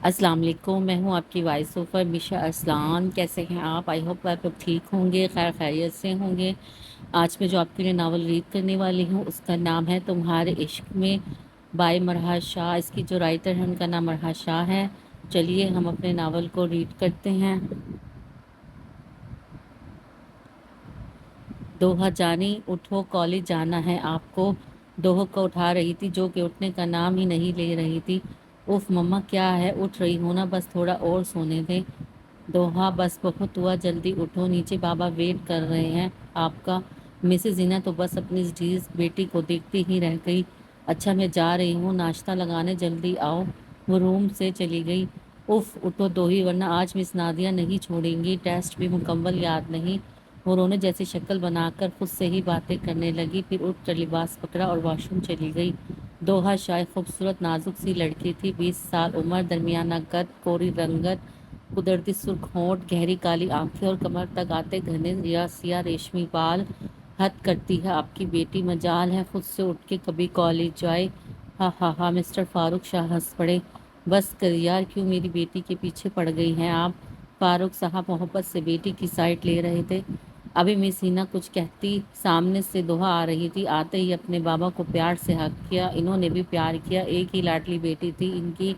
السلام علیکم، میں ہوں آپ کی وائس اوور مشا اسلان۔ کیسے ہیں آپ؟ آئی ہوپ آپ لوگ ٹھیک ہوں گے، خیر خیریت سے ہوں گے۔ آج میں جو آپ کے لیے ناول ریڈ کرنے والی ہوں اس کا نام ہے تمہارے عشق میں بائی مرحا شاہ۔ اس کی جو رائٹر ہے ان کا نام مرحا شاہ ہے۔ چلیے ہم اپنے ناول کو ریڈ کرتے ہیں۔ دوحہ جانی اٹھو، کالج جانا ہے آپ کو۔ دوحہ کو اٹھا رہی تھی جو کہ اٹھنے کا نام ہی نہیں لے رہی تھی۔ اف مما کیا ہے، اٹھ رہی ہوں نا، بس تھوڑا اور سونے دیں۔ دوحہ بس بہت ہوا، جلدی اٹھو، نیچے بابا ویٹ کر رہے ہیں آپ کا۔ مسز زینہ تو بس اپنی ڈیز بیٹی کو دیکھتی ہی رہ گئی۔ اچھا میں جا رہی ہوں ناشتہ لگانے، جلدی آؤ۔ وہ روم سے چلی گئی۔ اف اٹھو دوہی، ورنہ آج مس نادیہ نہیں چھوڑیں گی، ٹیسٹ بھی مکمل یاد نہیں۔ وہ رونے جیسی شکل بنا کر خود سے ہی باتیں کرنے لگی، پھر اٹھ کر لباس پکڑا اور واش روم چلی گئی۔ دوحہ شاہ خوبصورت نازک سی لڑکی تھی، 20 سال عمر، درمیانہ قد، کوری رنگت، قدرتی سرخ ہونٹ، گہری کالی آنکھیں اور کمر تک آتے گھنے یا سیاہ ریشمی بال۔ حد کرتی ہے آپ کی بیٹی، مجال ہے خود سے اٹھ کے کبھی کالج جائے۔ ہا ہا ہا، مسٹر فاروق شاہ ہنس پڑے۔ بس کر یار، کیوں میری بیٹی کے پیچھے پڑ گئی ہیں آپ؟ فاروق صاحب محبت سے بیٹی کی سائٹ لے رہے تھے۔ ابھی مس ہینا کچھ کہتی، سامنے سے دوحہ آ رہی تھی۔ آتے ہی اپنے بابا کو پیار سے ہگ کیا۔ انہوں نے بھی پیار کیا، ایک ہی لاڈلی بیٹی تھی ان کی۔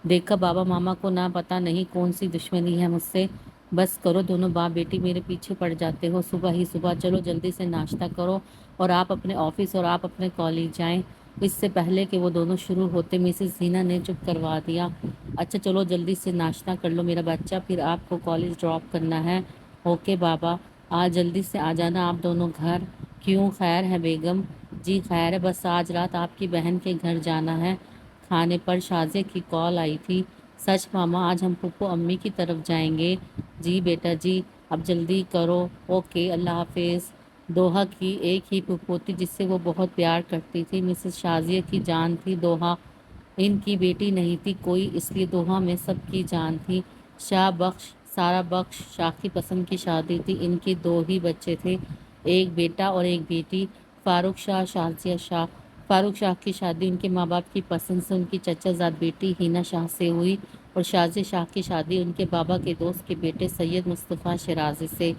دیکھا بابا ماما کو نہ پتا نہیں کون سی دشمنی ہے مجھ سے۔ بس کرو، دونوں باپ بیٹی میرے پیچھے پڑ جاتے ہو صبح ہی صبح۔ چلو جلدی سے ناشتہ کرو اور آپ اپنے آفس اور آپ اپنے کالج جائیں۔ اس سے پہلے کہ وہ دونوں شروع ہوتے مسز زینہ نے چپ کروا دیا۔ اچھا چلو جلدی سے ناشتہ کر لو میرا بچہ، پھر آپ کو کالج ڈراپ کرنا ہے۔ اوکے بابا، آج جلدی سے آ جانا آپ دونوں گھر۔ کیوں، خیر ہے بیگم؟ جی خیر ہے، بس آج رات آپ کی بہن کے گھر جانا ہے۔ کھانے پر شازیہ کی کال آئی تھی۔ سچ ماما، آج ہم پھپھو امی کی طرف جائیں گے۔ جی بیٹا جی، اب جلدی کرو۔ اوکے، اللہ حافظ۔ دوحہ کی ایک ہی پھپھو تھی جس سے وہ بہت پیار کرتی تھی، مسز شازیہ کی جان تھی دوحہ۔ ان کی بیٹی نہیں تھی کوئی، اس لیے دوحہ میں سب کی جان تھی۔ شاہ بخش، سارا بخش شاہ کی پسند کی شادی تھی۔ ان کے دو ہی بچے تھے، ایک بیٹا اور ایک بیٹی، فاروق شاہ، شازیہ شاہ۔ فاروق شاہ کی شادی ان کے ماں باپ کی پسند سے ان کی چچا زاد بیٹی ہینا شاہ سے ہوئی، اور شازیہ شاہ کی شادی ان کے بابا کے دوست کے بیٹے سید مصطفیٰ شیرازی سے۔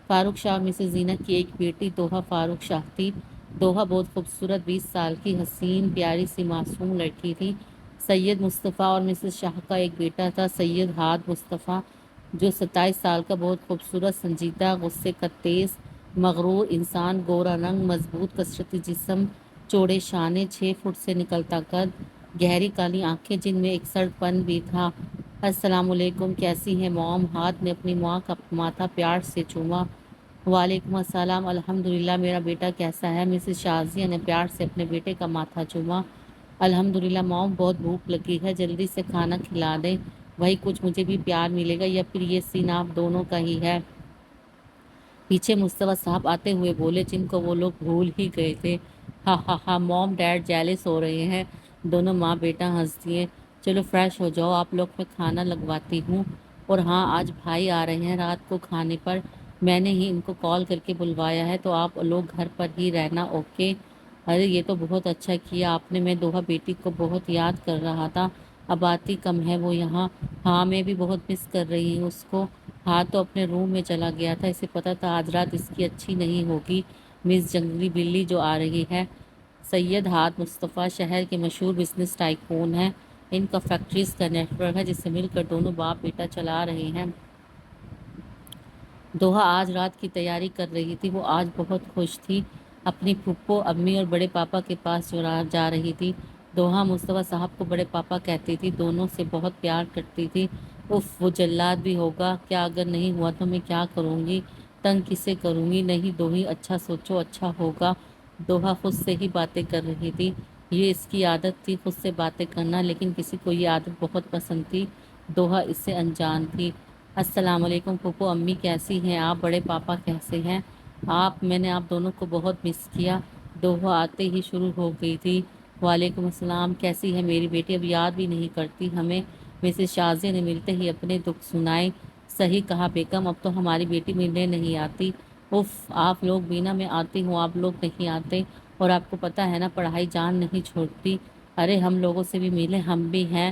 فاروق شاہ اور مسز زینہ کی ایک بیٹی دوحہ فاروق شاہ تھی۔ دوحہ بہت خوبصورت 20 سال کی حسین پیاری سی معصوم لڑکی تھی۔ سید مصطفیٰ اور مسز شاہ کا ایک بیٹا تھا سید ہاد مصطفیٰ، جو 27 سال کا بہت خوبصورت، سنجیدہ، غصے کا تیز، مغرور انسان، گورا رنگ، مضبوط کثرتی جسم، چوڑے شانے، 6 فٹ سے نکلتا قد، گہری کالی آنکھیں جن میں ایک سرد پن بھی تھا۔ السلام علیکم، کیسی ہیں موم؟ ہاتھ نے اپنی ماں کا ماتھا پیار سے چوما۔ وعلیکم السلام، الحمدللہ، میرا بیٹا کیسا ہے؟ مسز شازیہ نے پیار سے اپنے بیٹے کا ماتھا چوما۔ الحمدللہ موم، بہت بھوک لگی ہے، جلدی سے کھانا کھلا دیں، وہی کچھ مجھے بھی پیار ملے گا، یا پھر یہ سین آپ دونوں کا ہی ہے؟ پیچھے مصطفیٰ صاحب آتے ہوئے بولے، جن کو وہ لوگ بھول ہی گئے تھے۔ ہا ہا ہا، موم ڈیڈ جیلس ہو رہے ہیں۔ دونوں ماں بیٹا ہنس دیے۔ چلو فریش ہو جاؤ، آپ لوگ میں کھانا لگواتی ہوں۔ اور ہاں، آج بھائی آ رہے ہیں رات کو کھانے پر، میں نے ہی ان کو کال کر کے بلوایا ہے، تو آپ لوگ گھر پر ہی رہنا، اوکے؟ ارے یہ تو بہت اچھا کیا آپ نے، میں دوحہ بیٹی کو بہت یاد کر رہا تھا، اب آتی کم ہے وہ یہاں۔ ہاں میں بھی بہت مس کر رہی ہوں اس کو۔ ہاں تو اپنے روم میں چلا گیا تھا، اسے پتا تھا آج رات اس کی اچھی نہیں ہوگی، مس جنگلی بلی جو آ رہی ہے۔ سید ہاد مصطفیٰ شہر کے مشہور بزنس ٹائکون ہیں، ان کا فیکٹریز کا نیٹ ورک ہے، جس سے مل کر دونوں باپ بیٹا چلا رہے ہیں۔ دوحہ آج رات کی تیاری کر رہی تھی، وہ آج بہت خوش تھی، اپنی پھپھو امی اور بڑے پاپا کے پاس جا رہی تھی۔ دوحہ مصطفیٰ صاحب کو بڑے پاپا کہتی تھی، دونوں سے بہت پیار کرتی تھی۔ اف، وہ جلاد بھی ہوگا کیا؟ اگر نہیں ہوا تو میں کیا کروں گی؟ تنگ کسے کروں گی؟ نہیں دوہی، اچھا سوچو، اچھا ہوگا۔ دوحہ خود سے ہی باتیں کر رہی تھی، یہ اس کی عادت تھی خود سے باتیں کرنا، لیکن کسی کو یہ عادت بہت پسند تھی، دوحہ اس سے انجان تھی۔ السلام علیکم پھپھو امی، کیسی ہیں آپ؟ بڑے پاپا کیسے ہیں آپ؟ میں نے آپ دونوں کو بہت مس کیا۔ دوحہ آتے ہی شروع ہو گئی تھی، وعلیکم السلام، کیسی ہے میری بیٹی؟ اب یاد بھی نہیں کرتی ہمیں؟ مسز شازیہ نے ملتے ہی اپنے دکھ سنائے۔ صحیح کہا بیگم، اب تو ہماری بیٹی ملنے نہیں آتی۔ اف، آپ لوگ بھی نا، میں آتی ہوں آپ لوگ نہیں آتے، اور آپ کو پتہ ہے نا پڑھائی جان نہیں چھوڑتی۔ ارے ہم لوگوں سے بھی ملے، ہم بھی ہیں،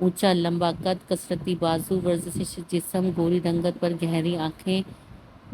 اونچا لمبا قد، کسرتی بازو، ورزشی جسم، گوری رنگت پر گہری آنکھیں،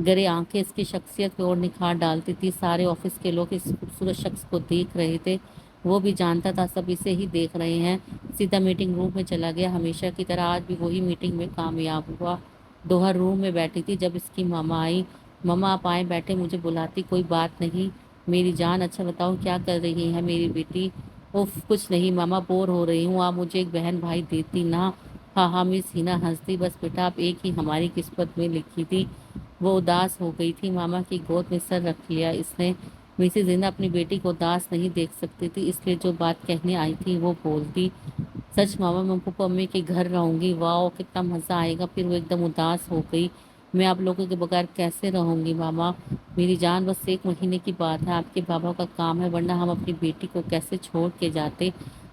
گرے آنکھیں اس کی شخصیت کی اور نکھار ڈالتی تھی۔ سارے آفس کے لوگ اس خوبصورت شخص کو دیکھ رہے تھے، وہ بھی جانتا تھا سب اسے ہی دیکھ رہے ہیں۔ سیدھا میٹنگ روم میں چلا گیا، ہمیشہ کی طرح آج بھی وہی میٹنگ میں کامیاب ہوا۔ دوہر روم میں بیٹھی تھی جب اس کی ماما آئی۔ ماما آپ آئیں بیٹھے، مجھے بلاتی کوئی بات نہیں میری جان؟ اچھا بتاؤ کیا کر رہی ہے میری بیٹی؟ اف کچھ نہیں ماما، بور ہو رہی ہوں، آپ مجھے ایک بہن بھائی دیتی نا؟ ہاں ہاں مس ہینا ہنس دی، بس بیٹا آپ ایک ہی ہماری قسمت میں لکھی تھی۔ وہ اداس ہو گئی تھی، ماما کی گود میں سر رکھ لیا اس نے۔ مسز ہینا اپنی بیٹی کو اداس نہیں دیکھ سکتی تھی، اس لیے جو بات کہنے آئی تھی وہ بول دی۔ سچ ماما میں پھوپھو امی کے گھر رہوں گی، واؤ کتنا مزہ آئے گا۔ پھر وہ ایک دم اداس ہو گئی۔ میں آپ لوگوں کے بغیر کیسے رہوں گی ماما؟ میری جان بس 1 مہینے کی بات ہے، آپ کے بابا کا کام ہے، ورنہ ہم اپنی بیٹی کو کیسے چھوڑ کے جاتے؟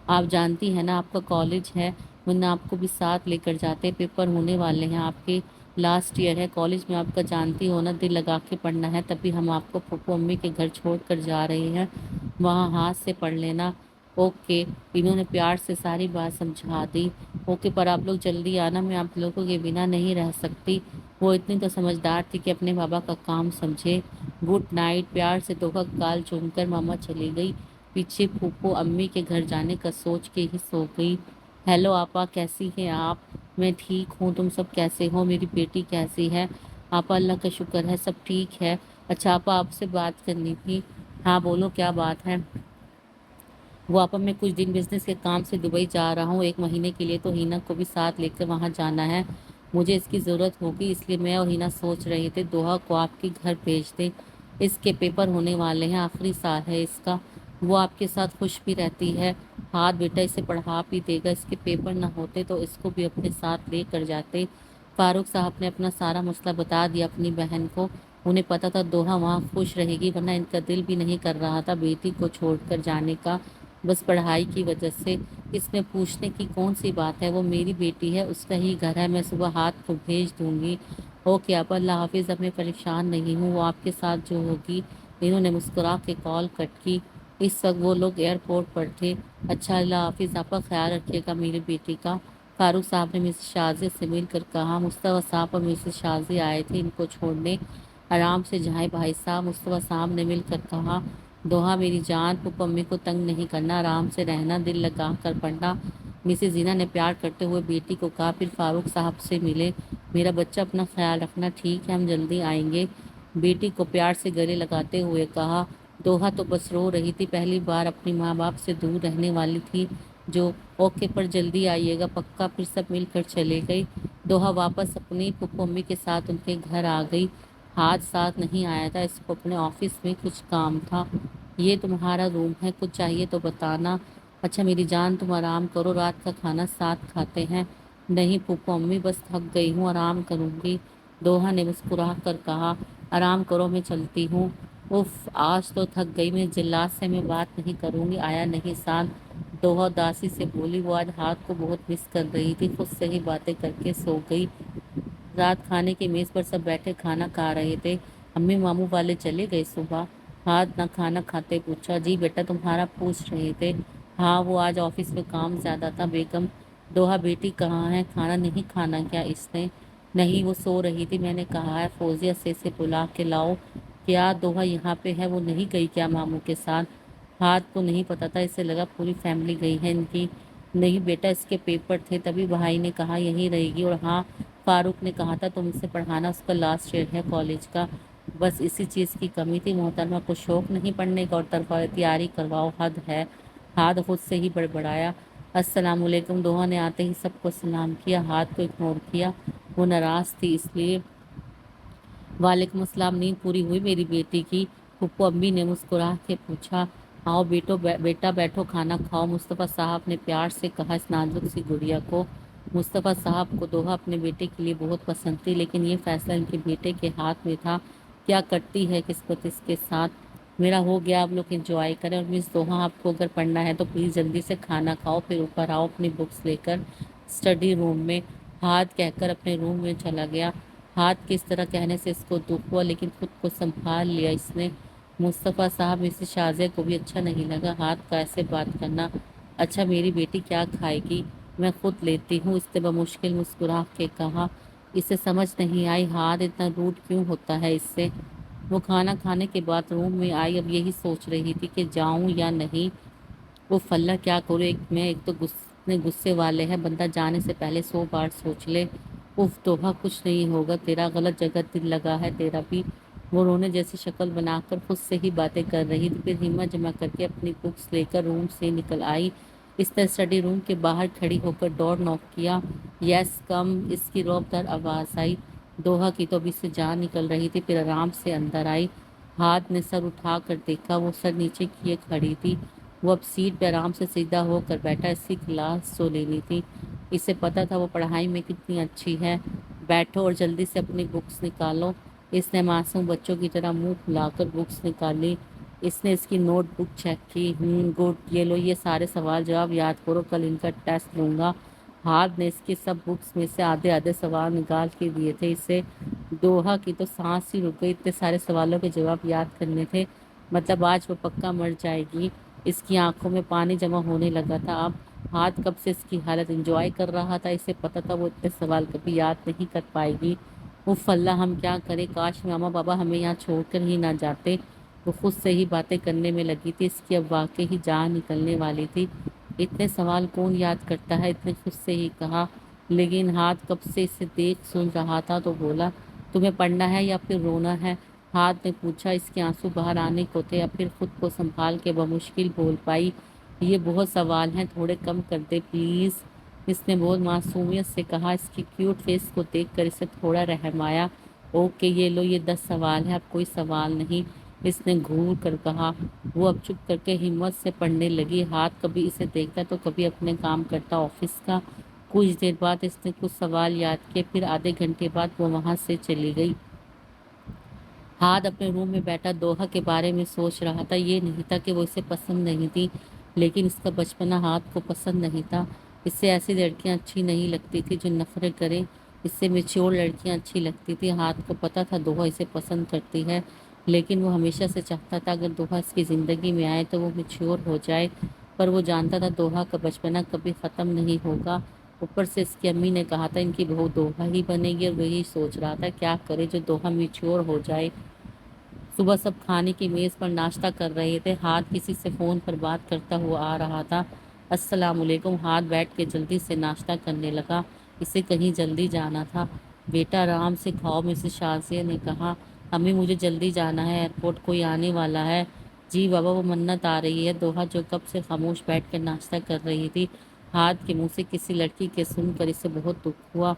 آپ جانتی ہیں نا آپ کا کالج ہے، ورنہ آپ کو بھی ساتھ لے کر جاتے۔ پیپر ہونے والے ہیں آپ کے، لاسٹ ایئر ہے کالج میں آپ کا، جانتی ہو نا دل لگا کے پڑھنا ہے، تبھی ہم آپ کو پھوپھو امی کے گھر چھوڑ کر جا رہے ہیں، وہاں ہاتھ سے پڑھ لینا۔ اوکے، انہوں نے پیار سے ساری بات سمجھا دی۔ اوکے پر آپ لوگ جلدی آنا، میں آپ لوگوں کے بنا نہیں رہ سکتی۔ وہ اتنی تو سمجھدار تھی کہ اپنے بابا کا کام سمجھے۔ گڈ نائٹ، پیار سے دوہا گال چوم کر ماما چلی گئی، پیچھے پھوپھو امی کے گھر جانے کا سوچ کے ہی سو گئی۔ ہیلو آپا، کیسی ہیں آپ؟ میں ٹھیک ہوں، تم سب کیسے ہو؟ میری بیٹی کیسی ہے؟ آپا اللہ کا شکر ہے سب ٹھیک ہے۔ اچھا آپا آپ سے بات کرنی تھی۔ ہاں بولو کیا بات ہے؟ وہ آپا میں کچھ دن بزنس کے کام سے دبئی جا رہا ہوں، 1 مہینے کے لیے، تو ہینا کو بھی ساتھ لے کر وہاں جانا ہے، مجھے اس کی ضرورت ہوگی، اس لیے میں اور ہینا سوچ رہے تھے دوہا کو آپ کے گھر بھیج دیں۔ اس کے پیپر ہونے والے ہیں، آخری سال ہے اس کا، وہ آپ کے ساتھ خوش بھی رہتی ہے، ہاتھ بیٹا اسے پڑھا بھی دے گا، اس کے پیپر نہ ہوتے تو اس کو بھی اپنے ساتھ لے کر جاتے۔ فاروق صاحب نے اپنا سارا مسئلہ بتا دیا اپنی بہن کو، انہیں پتا تھا دوہا وہاں خوش رہے گی، ورنہ ان کا دل بھی نہیں کر رہا تھا بیٹی کو چھوڑ کر جانے کا، بس پڑھائی کی وجہ سے۔ اس میں پوچھنے کی کون سی بات ہے، وہ میری بیٹی ہے، اس کا ہی گھر ہے، میں صبح ہاتھ کو بھیج دوں گی۔ اوکے آپ، اللہ حافظ، اب میں پریشان نہیں ہوں، وہ آپ کے ساتھ جو ہوگی۔ انہوں نے مسکرا کے کال کٹ کی۔ اس وقت وہ لوگ ایئرپورٹ پر تھے۔ اچھا اللہ حافظ آپا، خیال رکھیے گا میری بیٹی کا، فاروق صاحب نے مسز شازیہ سے مل کر کہا۔ مصطفیٰ صاحب اور مسز شازیہ آئے تھے ان کو چھوڑنے۔ آرام سے جائیں بھائی صاحب، مصطفیٰ صاحب نے مل کر کہا۔ دوہا میری جان، پھوپھو امی کو تنگ نہیں کرنا، آرام سے رہنا، دل لگا کر پڑھنا، مسز زینہ نے پیار کرتے ہوئے بیٹی کو کہا۔ پھر فاروق صاحب سے ملے۔ میرا بچہ اپنا خیال رکھنا، ٹھیک ہے ہم جلدی آئیں گے، بیٹی کو پیار سے گلے لگاتے ہوئے کہا۔ دوہا تو بس رو رہی تھی، پہلی بار اپنی ماں باپ سے دور رہنے والی تھی جو۔ اوکے پر جلدی آئیے گا پکا، پھر سب مل کر چلے گئی۔ دوہا واپس اپنی پھوپھو امی کے ساتھ ان کے گھر آ گئی۔ ہاتھ ساتھ نہیں آیا تھا، اس کو اپنے آفس میں کچھ کام تھا۔ یہ تمہارا روم ہے، کچھ چاہیے تو بتانا۔ اچھا میری جان تم آرام کرو، رات کا کھانا ساتھ کھاتے ہیں۔ نہیں پھوپھو امی، بس تھک گئی ہوں، آرام کروں گی، دوہا نے مسکرا کر کہا۔ آرام کرو میں چلتی ہوں۔ اف آج تو تھک گئی، میں جلات سے میں بات نہیں کروں گی، آیا نہیں سان؟ دوہا اداسی سے بولی، وہ آج ہاتھ کو بہت مس کر رہی تھی، خود سے ہی باتیں کر کے سو گئی۔ رات کھانے کی میز پر سب بیٹھے کھانا کھا رہے تھے۔ امی ماموں والے چلے گئے صبح؟ ہاتھ نہ کھانا کھاتے پوچھا۔ جی بیٹا تمہارا پوچھ رہے تھے۔ ہاں وہ آج آفس میں کام زیادہ تھا بیگم۔ دوہا بیٹی کہاں ہے، کھانا نہیں کھانا کیا اس نے؟ نہیں وہ سو رہی تھی، میں نے کہا ہے فوزیہ سے بلا کے لاؤ۔ کیا دوہا یہاں پہ ہے، وہ نہیں گئی کیا ماموں کے ساتھ؟ ہاتھ کو نہیں پتا تھا، اسے لگا پوری فیملی گئی ہے ان کی۔ نہیں بیٹا اس کے پیپر تھے تبھی بھائی نے کہا یہیں رہے گی، اور ہاں فاروق نے کہا تھا تم اسے پڑھانا، اس کا لاسٹ ایئر ہے کالج کا، بس اسی چیز کی کمی تھی، محترمہ کو شوق نہیں پڑھنے کا، اور طرفہ تیاری کرواؤ، حد ہے۔ ہاتھ خود سے ہی بڑبڑایا۔ السلام علیکم، دوہا نے آتے ہی سب کو سلام کیا، ہاتھ کو اگنور کیا، وہ ناراض تھی اس لیے۔ وعلیکم السلام، نیند پوری ہوئی میری بیٹی کی؟ پھوپھو امی نے مسکرا کے پوچھا۔ آؤ بیٹا بیٹھو کھانا کھاؤ، مصطفیٰ صاحب نے پیار سے کہا اس نازک سی گڑیا کو۔ مصطفیٰ صاحب کو دوہا اپنے بیٹے کے لیے بہت پسند تھی، لیکن یہ فیصلہ ان کے بیٹے کے ہاتھ میں تھا، کیا کرتی ہے قسمت اس کے ساتھ۔ میرا ہو گیا، آپ لوگ انجوائے کریں، اور مس دوہا آپ کو اگر پڑھنا ہے تو پلیز جلدی سے کھانا کھاؤ، پھر اوپر آؤ اپنی بکس لے کر اسٹڈی روم میں۔ ہاتھ کہہ کر اپنے روم میں چلا گیا۔ ہاتھ کس طرح کہنے سے اس کو دکھ ہوا، لیکن خود کو سنبھال لیا اس نے۔ مصطفیٰ صاحب مسز شازیہ کو بھی اچھا نہیں لگا ہاتھ کا ایسے بات کرنا۔ اچھا میری بیٹی کیا کھائے گی؟ میں خود لیتی ہوں، اس نے بمشکل مسکرا کے کہا۔ اسے سمجھ نہیں آئی ہاتھ اتنا روڈ کیوں ہوتا ہے اس سے۔ وہ کھانا کھانے کے بعد روم میں آئی، اب یہی سوچ رہی تھی کہ جاؤں یا نہیں۔ وہ فلہ کیا کرو، ایک تو غصے والے ہیں، بندہ جانے سے پہلے 100 بار سوچ لے۔ اف توبہ، کچھ نہیں ہوگا، تیرا غلط جگہ دل لگا ہے، تیرا بھی۔ وہ رونے جیسی شکل بنا کر خود سے ہی باتیں کر رہی تھی، پھر ہمت جمع کر کے اپنی بکس لے کر روم سے نکل آئی۔ اس نے اسٹڈی روم کے باہر کھڑی ہو کر ڈور ناک کیا۔ یس کم، اس کی روب دار آواز آئی۔ دوحہ کی تو ابھی سے جان نکل رہی تھی، پھر آرام سے اندر آئی۔ ہاتھ نے سر اٹھا کر دیکھا، وہ سر نیچے کیے کھڑی تھی۔ وہ اب سیٹ پہ آرام سے سیدھا ہو کر بیٹھا، اس کی کلاس سو لینی تھی۔ اسے پتا تھا وہ پڑھائی میں کتنی اچھی ہے۔ بیٹھو اور جلدی سے اپنی بکس نکالو۔ اس نے معصوم بچوں کی طرح منہ پھلا کر بکس نکالی۔ اس نے اس کی نوٹ بک چیک کی۔ گڈ، یہ لو، یہ سارے سوال جواب یاد کرو، کل ان کا ٹیسٹ لوں گا۔ ہاتھ نے اس کی سب بکس میں سے آدھے آدھے سوال نکال کے دیے تھے اسے۔ دوحہ کی تو سانس ہی رک گئی، اتنے سارے سوالوں کے جواب یاد کرنے تھے، مطلب آج وہ پکا مر جائے گی۔ اس کی آنکھوں میں پانی جمع ہونے لگا تھا اب۔ ہاتھ کب سے اس کی حالت انجوائے کر رہا تھا، اسے پتا تھا وہ اتنے سوال کبھی یاد نہیں کر پائے گی۔ اف اللہ، ہم کیا کریں، کاش ماما بابا ہمیں یہاں چھوڑ کر ہی نہ جاتے۔ وہ خود سے ہی باتیں کرنے میں لگی تھی، اس کی اب واقعی ہی جان نکلنے والی تھی۔ اتنے سوال کون یاد کرتا ہے، اتنے خود سے ہی کہا۔ لیکن ہاتھ کب سے اسے دیکھ سن رہا تھا تو بولا، تمہیں پڑھنا ہے یا پھر رونا ہے؟ ہاتھ نے پوچھا۔ اس کے آنسو باہر آنے کو تھے، اب پھر خود کو سنبھال کے بمشکل بول پائی، یہ بہت سوال ہیں، تھوڑے کم کر دے پلیز۔ اس نے بہت معصومیت سے کہا۔ اس کی کیوٹ فیس کو دیکھ کر اسے تھوڑا رحم آیا۔ اوکے، یہ لو، یہ 10 سوال ہے، اب کوئی سوال نہیں، اس نے گھور کر کہا۔ وہ اب چپ کر کے ہمت سے پڑھنے لگی۔ ہاتھ کبھی اسے دیکھتا تو کبھی اپنے کام کرتا آفس کا۔ کچھ دیر بعد اس نے کچھ سوال یاد کیے، پھر آدھے گھنٹے بعد وہ وہاں سے چلی گئی۔ ہاتھ اپنے روم میں بیٹھا دوحہ کے بارے میں سوچ رہا تھا۔ یہ نہیں تھا کہ وہ اسے پسند نہیں تھی، لیکن اس کا بچپنا ہاتھ کو پسند نہیں تھا۔ اس سے ایسی لڑکیاں اچھی نہیں لگتی تھی جو نفرت کریں، اس سے میچور لڑکیاں اچھی لگتی تھی۔ ہاتھ کو پتا تھا دوحہ اسے پسند کرتی ہے، لیکن وہ ہمیشہ سے چاہتا تھا اگر دوحہ اس کی زندگی میں آئے تو وہ میچور ہو جائے، پر وہ جانتا تھا دوحہ کا بچپنا کبھی ختم نہیں ہوگا۔ اوپر سے اس کی امی نے کہا تھا ان کی بہو دوحہ ہی بنے گی، اور وہی سوچ رہا تھا کیا کرے جو دوحہ میچور ہو جائے۔ صبح سب کھانے کی میز پر ناشتہ کر رہے تھے۔ ہاتھ کسی سے فون پر بات کرتا ہوا آ رہا تھا۔ السلام علیکم۔ ہاتھ بیٹھ کے جلدی سے ناشتہ کرنے لگا، اسے کہیں جلدی جانا تھا۔ بیٹا آرام سے کھاؤ، مسز شازیہ نے کہا۔ امی مجھے جلدی جانا ہے، ایئرپورٹ کوئی آنے والا ہے۔ جی بابا، وہ منت آ رہی ہے۔ دوحہ جو کب سے خاموش بیٹھ کر ناشتہ کر رہی تھی، ہاتھ کے منہ سے کسی لڑکی کے سن کر اسے بہت دکھ ہوا۔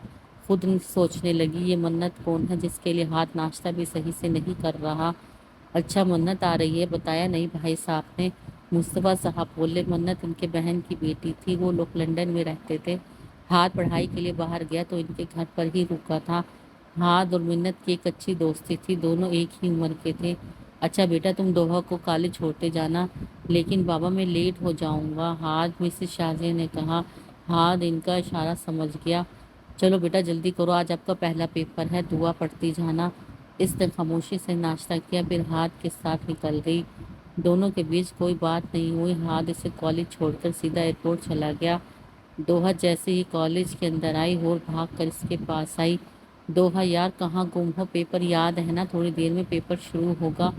خود سوچنے لگی یہ منت کون ہے جس کے لیے ہاتھ ناشتہ بھی صحیح سے نہیں کر رہا۔ اچھا، منت آ رہی ہے، بتایا نہیں بھائی صاحب نے؟ مصطفیٰ صاحب بولے۔ منت ان کے بہن کی بیٹی تھی، وہ لوگ لندن میں رہتے تھے۔ ہاتھ پڑھائی کے لیے باہر گیا تو ان کے گھر پر ہی رکا تھا۔ ہاتھ اور منت کی ایک اچھی دوستی تھی، دونوں ایک ہی عمر کے تھے۔ اچھا بیٹا، تم دوحہ کو کالج چھوڑتے جانا۔ لیکن بابا میں لیٹ ہو جاؤں گا، ہاتھ مسز شازیہ نے کہا۔ ہاتھ ان کا اشارہ سمجھ گیا۔ چلو بیٹا جلدی کرو، آج آپ کا پہلا پیپر ہے، دعا پڑھتی جانا۔ اس نے خاموشی سے ناشتہ کیا، پھر ہاتھ کے ساتھ نکل گئی۔ دونوں کے بیچ کوئی بات نہیں ہوئی۔ ہاتھ اسے کالج چھوڑ کر سیدھا ایئرپورٹ چلا گیا۔ دوحہ جیسے ہی کالج کے اندر آئی، ہور بھاگ کر اس کے پاس آئی۔ دوحہ یار کہاں گم ہو، پیپر یاد ہے نا، تھوڑی دیر میں پیپر شروع ہوگا۔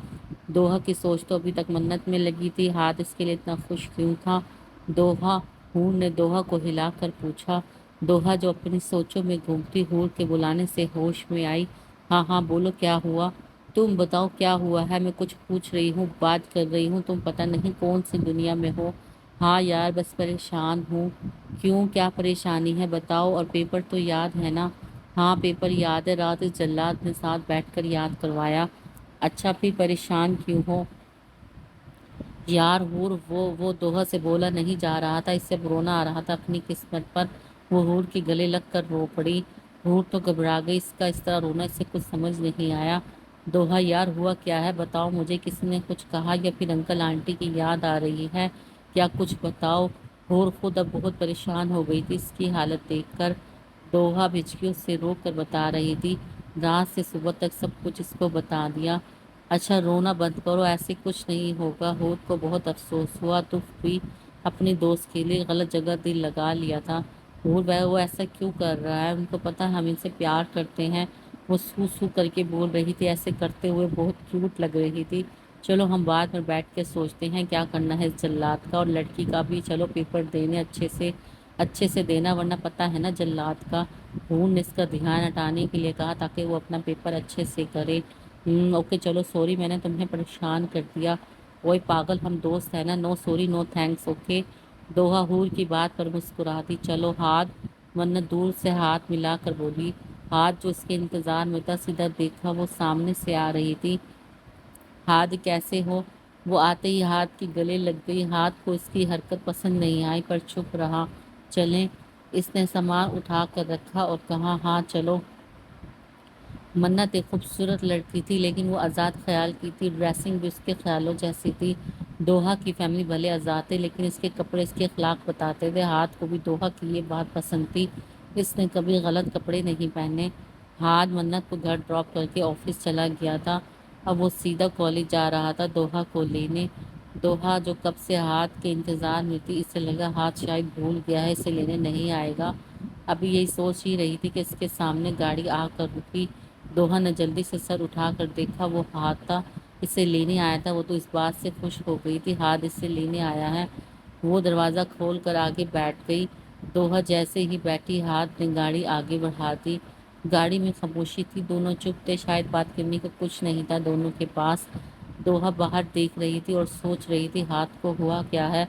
دوحہ کی سوچ تو ابھی تک منت میں لگی تھی، ہاتھ اس کے لیے اتنا خوش کیوں تھا؟ دوحہ، ہور نے دوحہ کو ہلا کر پوچھا۔ دوحہ جو اپنی سوچوں میں گھومتی ہور کے بلانے سے ہوش میں آئی۔ ہاں ہاں بولو، کیا ہوا؟ تم بتاؤ کیا ہوا ہے، میں کچھ پوچھ رہی ہوں، بات کر رہی ہوں، تم پتہ نہیں کون سی دنیا میں ہو۔ ہاں یار بس پریشان ہوں۔ کیوں، کیا پریشانی ہے بتاؤ، اور پیپر تو یاد ہے نا؟ ہاں پیپر یاد ہے، رات اس جلاد نے ساتھ بیٹھ کر یاد کروایا۔ اچھا پھر پریشان کیوں ہو؟ یار ہور، وہ دوحہ سے بولا نہیں جا رہا تھا، اس سے رونا آ رہا تھا اپنی قسمت پر۔ وہ ہور کے گلے لگ کر رو پڑی۔ ہور تو گھبرا گئی، اس کا اس طرح رونا اسے کچھ سمجھ نہیں آیا۔ دوحہ یار ہوا کیا ہے بتاؤ مجھے، کسی نے کچھ کہا یا پھر انکل آنٹی کی یاد آ رہی ہے کیا، کچھ بتاؤ۔ ہور خود اب بہت پریشان ہو گئی تھی اس کی حالت دیکھ کر۔ دوحہ بھجکیوں سے رو کر بتا رہی تھی، رات سے صبح تک سب کچھ اس کو بتا دیا۔ اچھا رونا بند کرو، ایسے کچھ نہیں ہوگا۔ ہور کو بہت افسوس ہوا، دکھ ہوئی، اپنی دوست کے لیے غلط جگہ دل لگا لیا تھا۔ اور وہ ایسا کیوں کر رہا ہے؟ ان کو پتہ ہے ہم ان سے پیار کرتے ہیں۔ وہ سو سو کر کے بول رہی تھی، ایسے کرتے ہوئے بہت کیوٹ لگ رہی تھی۔ چلو ہم بعد میں بیٹھ کے سوچتے ہیں کیا کرنا ہے اس جلاد کا، اور لڑکی کا بھی چلو پیپر دینے اچھے سے دینا، ورنہ پتہ ہے نا جلاد کا۔ ہون نے اس کا دھیان ہٹانے کے لیے کہا تاکہ وہ اپنا پیپر اچھے سے کرے۔ اوکے چلو سوری میں نے تمہیں پریشان کر دیا۔ اوئے پاگل ہم دوست ہیں نا، no sorry no thanks okay. Doha حور کی بات پر مسکرا دی۔ چلو ہاتھ، منت دور سے ہاتھ ملا کر بولی۔ ہاتھ جو اس کے انتظار میں تھا، سیدھا دیکھا وہ سامنے سے آ رہی تھی۔ ہاتھ کیسے ہو؟ وہ آتے ہی ہاتھ کی گلے لگ گئی۔ ہاتھ کو اس کی حرکت پسند نہیں آئی پر چپ رہا۔ چلیں؟ اس نے سامان اٹھا کر رکھا اور کہا ہاں چلو۔ منت ایک خوبصورت لڑکی تھی لیکن وہ آزاد خیال کی تھی، ڈریسنگ بھی اس کے خیالوں جیسی تھی۔ دوحہ کی فیملی بھلے آزاد تھے لیکن اس کے کپڑے اس کے اخلاق بتاتے تھے۔ ہاتھ کو بھی دوحہ کی یہ بات پسند تھی، اس نے کبھی غلط کپڑے نہیں پہنے۔ ہاتھ منت کو گھر ڈراپ کر کے آفس چلا گیا تھا، اب وہ سیدھا کالج جا رہا تھا دوحہ کو لینے۔ دوحہ جو کب سے ہاتھ کے انتظار میں تھی، اسے لگا ہاتھ شاید بھول گیا ہے، اسے لینے نہیں آئے گا۔ ابھی یہی سوچ ہی رہی تھی کہ اس کے سامنے گاڑی آ کر رکی۔ دوحہ نے جلدی سے سر اٹھا کر دیکھا، وہ ہاتھ تھا، اسے لینے آیا تھا۔ وہ تو اس بات سے خوش ہو گئی تھی ہاتھ اسے لینے آیا ہے۔ وہ دروازہ کھول کر آگے بیٹھ گئی۔ دوحہ جیسے ہی بیٹھی ہاتھ نے گاڑی آگے بڑھا دی۔ گاڑی میں خاموشی تھی، دونوں چپ تھے، شاید بات کرنے کو کچھ نہیں تھا دونوں کے پاس۔ دوحہ باہر دیکھ رہی تھی اور سوچ رہی تھی ہاتھ کو ہوا کیا ہے،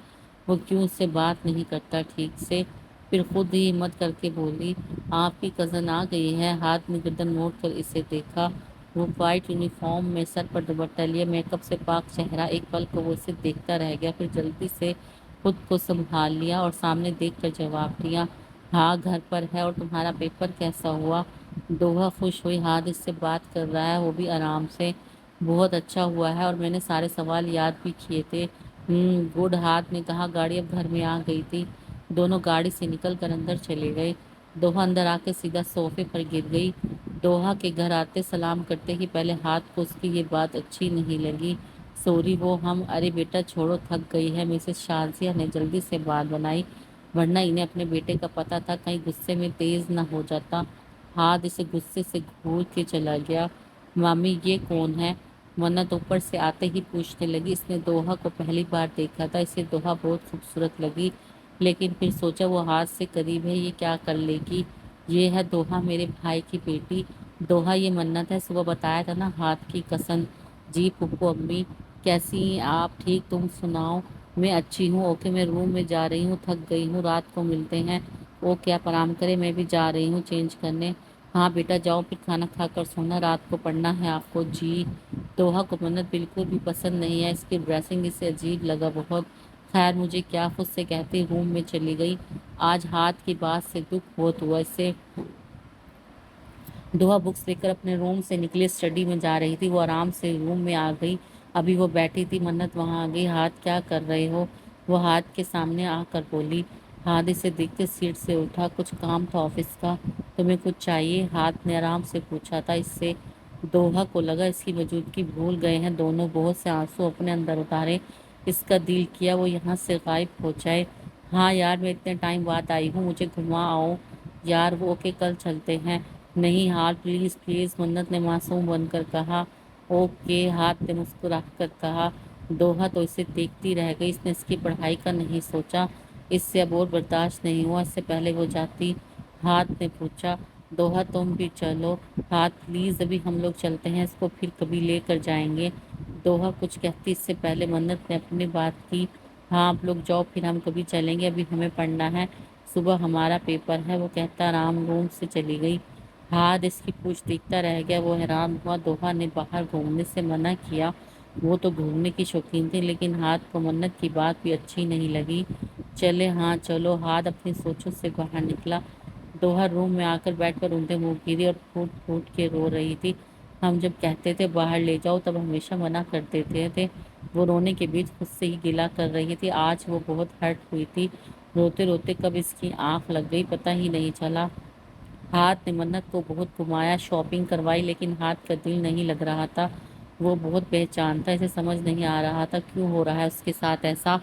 وہ کیوں اس سے بات نہیں کرتا ٹھیک سے۔ پھر خود ہی ہمت کر کے بولی آپ کی کزن آ گئی ہے۔ ہاتھ نے گردن موڑ کر اسے دیکھا، وہ وائٹ یونیفارم میں، سر پر دوپٹہ لیے، میک اپ سے پاک چہرہ۔ ایک پل کو وہ اسے دیکھتا رہ گیا، پھر جلدی سے خود کو سنبھال لیا اور سامنے دیکھ کر جواب دیا ہاں گھر پر ہے، اور تمہارا پیپر کیسا ہوا؟ دوحہ خوش ہوئی، ہاتھ اس سے بات کر رہا ہے، وہ بھی آرام سے۔ بہت اچھا ہوا ہے اور میں نے سارے سوال یاد بھی کیے تھے۔ گڈ، ہاتھ نے کہا۔ گاڑی اب گھر میں آ گئی تھی، دونوں گاڑی سے نکل کر اندر چلے گئے۔ دوحہ اندر آ کے سیدھا صوفے پر گر گئی۔ دوحہ کے گھر آتے سلام کرتے ہی پہلے ہاتھ کو اس کی یہ بات اچھی نہیں لگی۔ سوری وہ ہم، ارے بیٹا چھوڑو، تھک گئی ہے، مسز شازیہ نے جلدی سے بات بنائی، ورنہ انہیں اپنے بیٹے کا پتہ تھا، کہیں غصے میں تیز نہ ہو جاتا۔ ہاتھ اسے غصے سے گھور کے چلا گیا۔ مامی یہ کون ہے؟ منت اوپر سے آتے ہی پوچھنے لگی۔ اس نے دوحہ کو پہلی بار دیکھا تھا، اسے دوحہ بہت خوبصورت لگی لیکن پھر سوچا وہ ہاتھ سے قریب ہے، یہ کیا کر لے گی؟ یہ ہے دوحہ، میرے بھائی کی بیٹی۔ دوحہ یہ منت ہے، صبح بتایا تھا نا ہاتھ کی کزن۔ جی پھپھو امی کیسی ہیں آپ؟ ٹھیک، تم سناؤ؟ میں اچھی ہوں۔ اوکے میں روم میں جا رہی ہوں، تھک گئی ہوں، رات کو ملتے ہیں۔ اوکے آپ آرام کریں، میں بھی جا رہی ہوں چینج کرنے۔ ہاں بیٹا جاؤ، پھر کھانا کھا کر سونا، رات کو پڑھنا ہے آپ کو۔ جی۔ دوحہ کو منت بالکل بھی پسند نہیں ہے، اس کی ڈریسنگ اسے عجیب لگا بہت۔ خیر مجھے کیا، خود سے کہتی روم میں چلی گئی۔ آج ہاتھ کی بات سے دکھ بہت ہوا اسے۔ دوحہ بکس لے کر اپنے روم سے نکلی، اسٹڈی میں جا رہی تھی، وہ آرام سے روم میں آ گئی، ابھی وہ بیٹھی تھی منت وہاں آ گئی۔ ہاتھ کیا کر رہے ہو؟ وہ ہاتھ کے سامنے آ کر بولی۔ ہاتھ اسے دیکھ کے سیٹ سے اٹھا، کچھ کام تھا آفس کا؟ تمہیں کچھ چاہیے؟ ہاتھ نے آرام سے پوچھا تھا اس سے۔ دوحہ کو لگا اس کی موجودگی بھول گئے ہیں دونوں، بہت سے آنسو اپنے اندر اتارے، اس کا دل کیا وہ یہاں سے غائب ہو جائے۔ ہاں یار میں اتنے ٹائم بعد آئی ہوں، مجھے گھما آؤ یار۔ وہ اوکے کل چلتے ہیں۔ نہیں ہاتھ پلیز پلیز، منت نے معصوم بن کر کہا۔ اوکے ہاتھ نے مسکرا کر کہا۔ دوحہ تو اسے دیکھتی رہ گئی، اس نے اس کی پڑھائی کا نہیں سوچا، اس سے اب اور برداشت نہیں ہوا، اس سے پہلے وہ جاتی۔ ہاتھ نے پوچھا دوحہ تم بھی چلو؟ ہاتھ پلیز ابھی ہم لوگ چلتے ہیں، اس کو پھر کبھی لے کر جائیں گے۔ دوحہ کچھ کہتی اس سے پہلے منت نے اپنی بات کی۔ ہاں آپ لوگ جاؤ، پھر ہم کبھی چلیں گے، ابھی ہمیں پڑھنا ہے، صبح ہمارا پیپر ہے، وہ کہتا آرام روم سے چلی گئی۔ ہاتھ اس کی پوچھ دیکھتا رہ گیا، وہ حیران ہوا۔ دوحہ نے باہر گھومنے سے منع کیا، وہ تو گھومنے کی شوقین تھی لیکن ہاتھ کو منت کی بات بھی اچھی نہیں لگی۔ چلے ہاں چلو۔ ہاتھ اپنی سوچوں سے باہر نکلا۔ دوحہ روم میں آ کر بیٹھ پر اونٹے منہ گری اور پھوٹ پھوٹ کے رو رہی تھی۔ ہم جب کہتے تھے باہر لے جاؤ تب ہمیشہ منع کر دیتے تھے۔ وہ رونے کے بیچ خود سے ہی گلہ کر رہی تھی، آج وہ بہت ہرٹ ہوئی تھی، روتے روتے کب اس کی آنکھ لگ گئی پتہ ہی نہیں چلا۔ ہاتھ نے منت کو بہت گھمایا، شاپنگ کروائی لیکن ہاتھ کا دل نہیں لگ رہا تھا، وہ بہت بے چین تھا، اسے سمجھ نہیں آ رہا تھا کیوں ہو رہا ہے اس کے ساتھ ایسا۔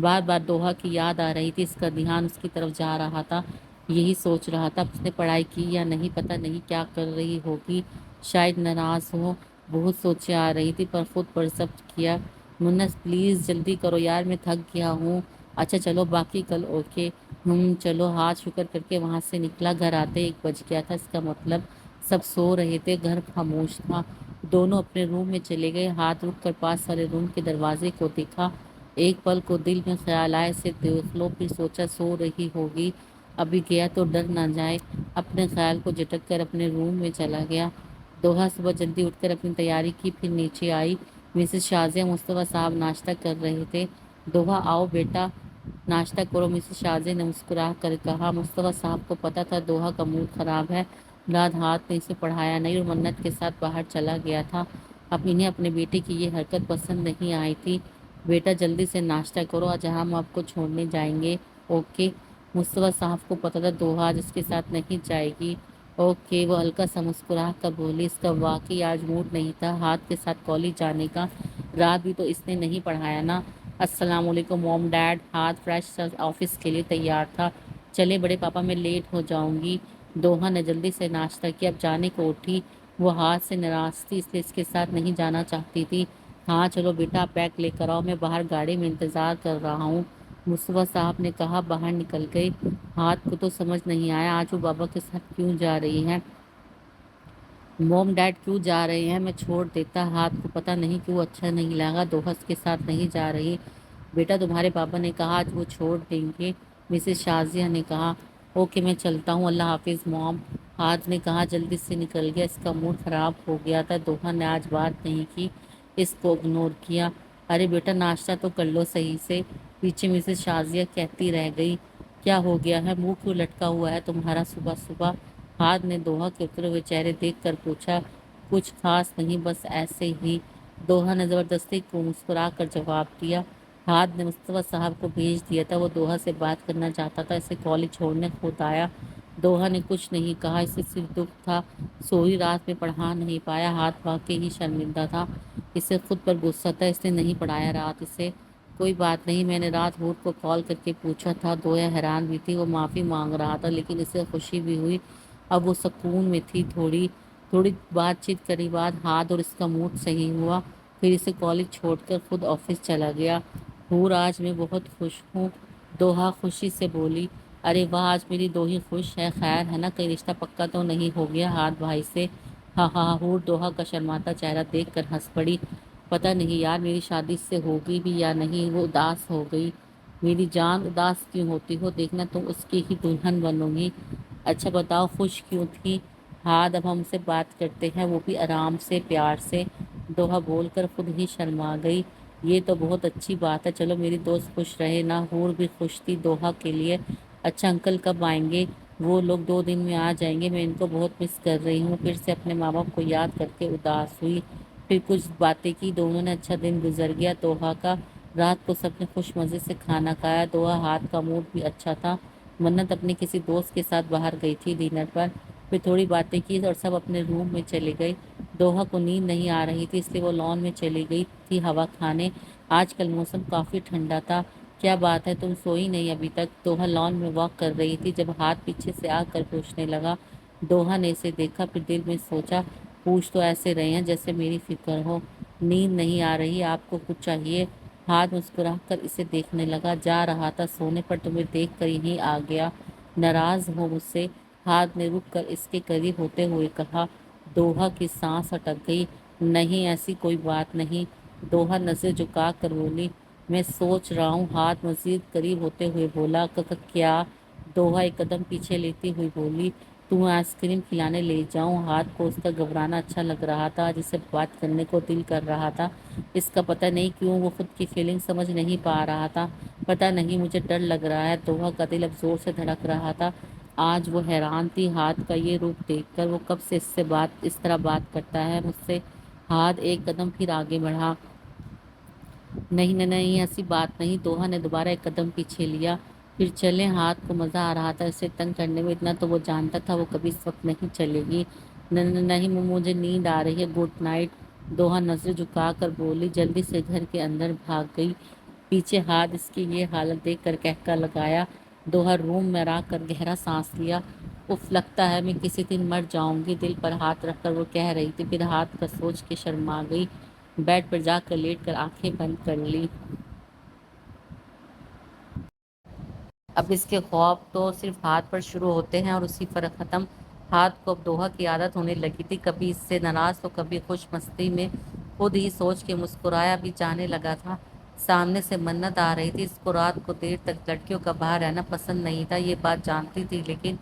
بار بار دوحہ کی یاد آ رہی تھی، اس کا دھیان اس کی طرف جا رہا تھا۔ یہی سوچ رہا تھا اس نے پڑھائی کی یا نہیں، پتہ نہیں کیا کر رہی ہوگی، شاید ناراض ہو۔ بہت سوچیں آ رہی تھی پر خود پر ضبط کیا۔ منت پلیز جلدی کرو یار، میں تھک گیا ہوں۔ اچھا چلو باقی کل اوکے۔ چلو، ہاتھ شکر کر کے وہاں سے نکلا۔ گھر آتے 1 بج گیا تھا، اس کا مطلب سب سو رہے تھے، گھر خاموش تھا۔ دونوں اپنے روم میں چلے گئے۔ ہاتھ رک کر پاس والے روم کے دروازے کو دیکھا۔ ایک پل کو دل میں خیال آئے اسے دیکھ لو، پھر سوچا سو رہی ہوگی، ابھی گیا تو ڈر نہ جائے۔ اپنے خیال کو جھٹک کر اپنے روم میں چلا گیا۔ دوحہ صبح جلدی اٹھ کر اپنی تیاری کی، پھر نیچے آئی۔ مسز شازیہ مصطفیٰ صاحب ناشتہ کر رہے تھے۔ دوحہ آؤ بیٹا ناشتہ کرو، مسز شازیہ نے مسکرا کر کہا۔ مصطفیٰ صاحب کو پتہ تھا دوحہ کا موڈ خراب ہے، رات ہاتھ نے اسے پڑھایا نہیں اور منت کے ساتھ باہر چلا گیا تھا۔ اب انہیں اپنے بیٹے کی یہ حرکت پسند نہیں آئی تھی۔ بیٹا جلدی سے ناشتہ کرو، آج ہم آپ کو چھوڑنے جائیں گے، اوکے؟ مصطفیٰ صاحب کو پتہ تھا دوحہ آج اس کے ساتھ نہیں جائے گی۔ اوکے، وہ ہلکا سا مسکرا کر بولی۔ اس کا واقعی آج موڈ نہیں تھا ہاتھ کے ساتھ کالج جانے کا، رات بھی تو اس نے نہیں پڑھایا نا۔ السلام علیکم موم ڈیڈ۔ ہاتھ فریش آفس کے لیے تیار تھا۔ چلے بڑے پاپا، میں لیٹ ہو جاؤں گی۔ دوحہ نے جلدی سے ناشتہ کیا، اب جانے کو اٹھی۔ وہ ہاتھ سے ناراض تھی، اس لیے اس کے ساتھ نہیں جانا چاہتی تھی۔ ہاں چلو بیٹا، آپ بیگ لے کر آؤ، میں باہر گاڑی میں انتظار کر رہا ہوں، مصطفیٰ صاحب نے کہا۔ باہر نکل گئی۔ ہاتھ کو تو سمجھ نہیں آیا آج وہ بابا کے ساتھ کیوں جا رہی ہے۔ موم ڈیڈ کیوں جا رہے ہیں، میں چھوڑ دیتا۔ ہاتھ کو پتہ نہیں کیوں اچھا نہیں لگا، دوحہ کے ساتھ نہیں جا رہی۔ بیٹا تمہارے پاپا نے کہا آج وہ چھوڑ دیں گے، مسز شازیہ نے کہا۔ اوکے میں چلتا ہوں، اللہ حافظ موم، ہاتھ نے کہا۔ جلدی سے نکل گیا، اس کا موڈ خراب ہو گیا تھا۔ دوحہ نے آج بات نہیں کی، اس کو اگنور کیا۔ ارے بیٹا ناشتہ تو کر لو صحیح سے، پیچھے مسز شازیہ کہتی رہ گئی۔ کیا ہو گیا ہے، منہ کیوں لٹکا ہوا ہے تمہارا صبح صبح؟ ہاتھ نے دوحہ کے اترے ہوئے چہرے دیکھ کر پوچھا۔ کچھ خاص نہیں، بس ایسے ہی، دوحہ نے زبردستی کو مسکرا کر جواب دیا۔ ہاتھ نے مصطفیٰ صاحب کو بھیج دیا تھا، وہ دوحہ سے بات کرنا چاہتا تھا، اسے کالج چھوڑنے خود آیا۔ دوحہ نے کچھ نہیں کہا، اسے صرف دکھ تھا، سوئی رات میں پڑھا نہیں پایا۔ ہاتھ واقعی ہی شرمندہ تھا، اسے خود پر غصہ تھا، اس نے نہیں پڑھایا رات اسے۔ کوئی بات نہیں، میں نے رات ہور کو کال کر کے پوچھا تھا۔ دوحہ حیران بھی تھی، وہ معافی مانگ رہا تھا لیکن اسے خوشی بھی ہوئی، اب وہ سکون میں تھی۔ تھوڑی بات چیت کے بعد ہاتھ اور اس کا موڈ صحیح ہوا، پھر اسے کالج چھوڑ کر خود آفس چلا گیا۔ ہور آج میں بہت خوش ہوں، دوحہ خوشی سے بولی۔ ارے واہ، آج میری دوہی خوش ہے، خیر ہے نا، کہیں رشتہ پکا تو نہیں ہو گیا ہاتھ بھائی سے؟ ہاں ہاں، ہور دوحہ کا شرماتا چہرہ دیکھ کر ہنس پڑی۔ پتہ نہیں یار میری شادی سے ہوگی بھی یا نہیں۔ وہ اداس ہو گئی۔ میری جان اداس کیوں ہوتی ہو، دیکھنا تم اس کی ہی دلہن بنو گی۔ اچھا بتاؤ خوش کیوں تھی؟ ہاتھ اب ہم سے بات کرتے ہیں، وہ بھی آرام سے پیار سے، دوحہ بول کر خود ہی شرما گئی۔ یہ تو بہت اچھی بات ہے، چلو میری دوست خوش رہے نا۔ ہور بھی خوش تھی دوحہ کے لیے۔ اچھا انکل کب آئیں گے؟ وہ لوگ 2 دن میں آ جائیں گے، میں ان کو بہت مس کر رہی ہوں۔ پھر سے اپنے ماں باپ کو یاد کر کے اداس ہوئی، پھر کچھ باتیں کی، دونوں نے اچھا دن گزر گیا دوحہ کا۔ رات کو سب نے خوش مزے سے کھانا کھایا، دوحہ ہاتھ کا موڈ بھی اچھا تھا۔ منت اپنے کسی دوست کے ساتھ باہر گئی تھی ڈنر پر، پھر تھوڑی باتیں کی اور سب اپنے روم میں چلے گئے۔ دوحہ کو نیند نہیں آ رہی تھی، اس لیے وہ لان میں چلی گئی تھی ہوا کھانے۔ آج کل موسم کافی ٹھنڈا تھا۔ کیا بات ہے تم سوئی نہیں ابھی تک؟ دوحہ لان میں واک کر رہی تھی جب ہاتھ پیچھے سے آ کر پوچھنے لگا۔ دوحہ نے اسے دیکھا، پھر دل میں سوچا پوچھ تو ایسے رہے ہیں جیسے میری فکر ہو۔ نیند نہیں آ رہی آپ کو، کچھ چاہیے؟ ہاتھ مسکرا کر اسے دیکھنے لگا۔ جا رہا تھا سونے پر تمہیں دیکھ کر یہیں آ گیا۔ ناراض ہو مجھ سے؟ ہاتھ نے رک کر اس کے قریب ہوتے ہوئے کہا۔ دوحہ کی سانس اٹک گئی۔ نہیں ایسی کوئی بات نہیں، دوحہ نظر جھکا کر بولی۔ میں سوچ رہا ہوں، ہاتھ مزید قریب ہوتے ہوئے بولا۔ کیا؟ دوحہ ایک قدم پیچھے لیتی ہوئی بولی۔ تمہیں آئس کریم کھلانے لے جاؤں؟ ہاتھ کو اس کا گھبرانا اچھا لگ رہا تھا، جسے بات کرنے کو دل کر رہا تھا، اس کا پتہ نہیں کیوں وہ خود کی فیلنگ سمجھ نہیں پا رہا تھا۔ پتہ نہیں مجھے ڈر لگ رہا ہے، دوحہ کا دل اب زور سے دھڑک رہا تھا۔ آج وہ حیران تھی ہاتھ کا یہ روپ دیکھ کر، وہ کب سے اس طرح بات کرتا ہے مجھ سے؟ ہاتھ ایک قدم پھر آگے بڑھا۔ نہیں نہیں ایسی بات نہیں، دوحہ نے دوبارہ ایک قدم پیچھے لیا۔ پھر چلیں، ہاتھ کو مزہ آ رہا تھا اسے تنگ کرنے میں، اتنا تو وہ جانتا تھا وہ کبھی اس وقت نہیں چلے گی۔ نہیں مجھے نیند آ رہی ہے، گڈ نائٹ، دوحہ نظر جھکا کر بولی، جلدی سے گھر کے اندر بھاگ گئی۔ پیچھے ہاتھ اس کی یہ حالت دیکھ کر کہکا لگایا۔ دوحہ روم میں آ کر گہرا سانس لیا۔ اف، لگتا ہے میں کسی دن مر جاؤں گی، دل پر ہاتھ رکھ کر وہ کہہ رہی تھی، پھر ہاتھ کا سوچ کے شرما گئی، بیڈ پر جا کر لیٹ کر آنکھیں بند کر لی۔ اب اس کے خواب تو صرف ہاتھ پر شروع ہوتے ہیں اور اسی پر ختم۔ ہاتھ کو اب دوحہ کی عادت ہونے لگی تھی، کبھی اس سے ناراض تو کبھی خوش، مستی میں خود ہی سوچ کے مسکرایا بھی جانے لگا تھا۔ سامنے سے منت آ رہی تھی، اس کو رات کو دیر تک لڑکیوں کا باہر رہنا پسند نہیں تھا، یہ بات جانتی تھی، لیکن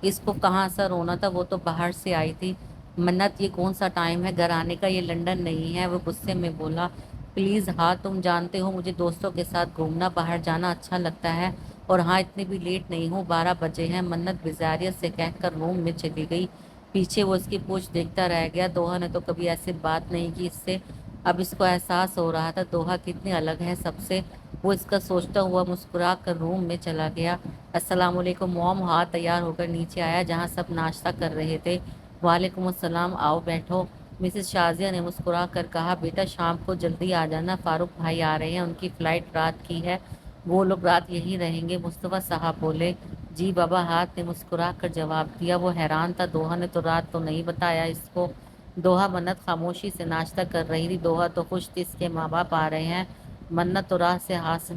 اس کو کہاں سے رونا تھا، وہ تو باہر سے آئی تھی۔ منت، یہ کون سا ٹائم ہے گھر آنے کا، یہ لندن نہیں ہے، وہ غصے میں بولا۔ پلیز ہاں، تم جانتے ہو مجھے دوستوں کے ساتھ گھومنا، باہر جانا اچھا لگتا ہے، اور ہاں اتنی بھی لیٹ نہیں ہوں، 12 بجے ہیں۔ منت بزاریت سے کہہ کر روم میں چلی گئی۔ پیچھے وہ اس کی پوچھ دیکھتا رہ گیا۔ دوحہ نے تو کبھی ایسی بات نہیں کی اس سے، اب اس کو احساس ہو رہا تھا دوحہ کتنی الگ ہے سب سے۔ وہ اس کا سوچتا ہوا مسکرا کر روم میں چلا گیا۔ السلام علیکم موم، ہاتھ تیار ہو کر نیچے آیا جہاں سب ناشتہ کر رہے تھے۔ وعلیکم السلام، آؤ بیٹھو، مسز شازیہ نے مسکرا کر کہا۔ بیٹا شام کو جلدی آ جانا، فاروق بھائی آ رہے ہیں، ان کی فلائٹ رات کی ہے، وہ لوگ رات یہی رہیں گے، مصطفیٰ صاحب بولے۔ جی بابا، ہاتھ نے مسکرا کر جواب دیا۔ وہ حیران تھا، دوحہ نے تو رات کو نہیں بتایا اس کو۔ دوحہ، منت خاموشی سے ناشتہ کر رہی تھی، دوحہ تو خوش تھی اس کے ماں باپ آ رہے ہیں، منت تو راہ سے ہاتھ سے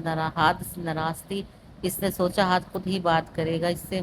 ناراض تھی۔ اس نے سوچا ہاتھ خود ہی بات کرے گا اس سے۔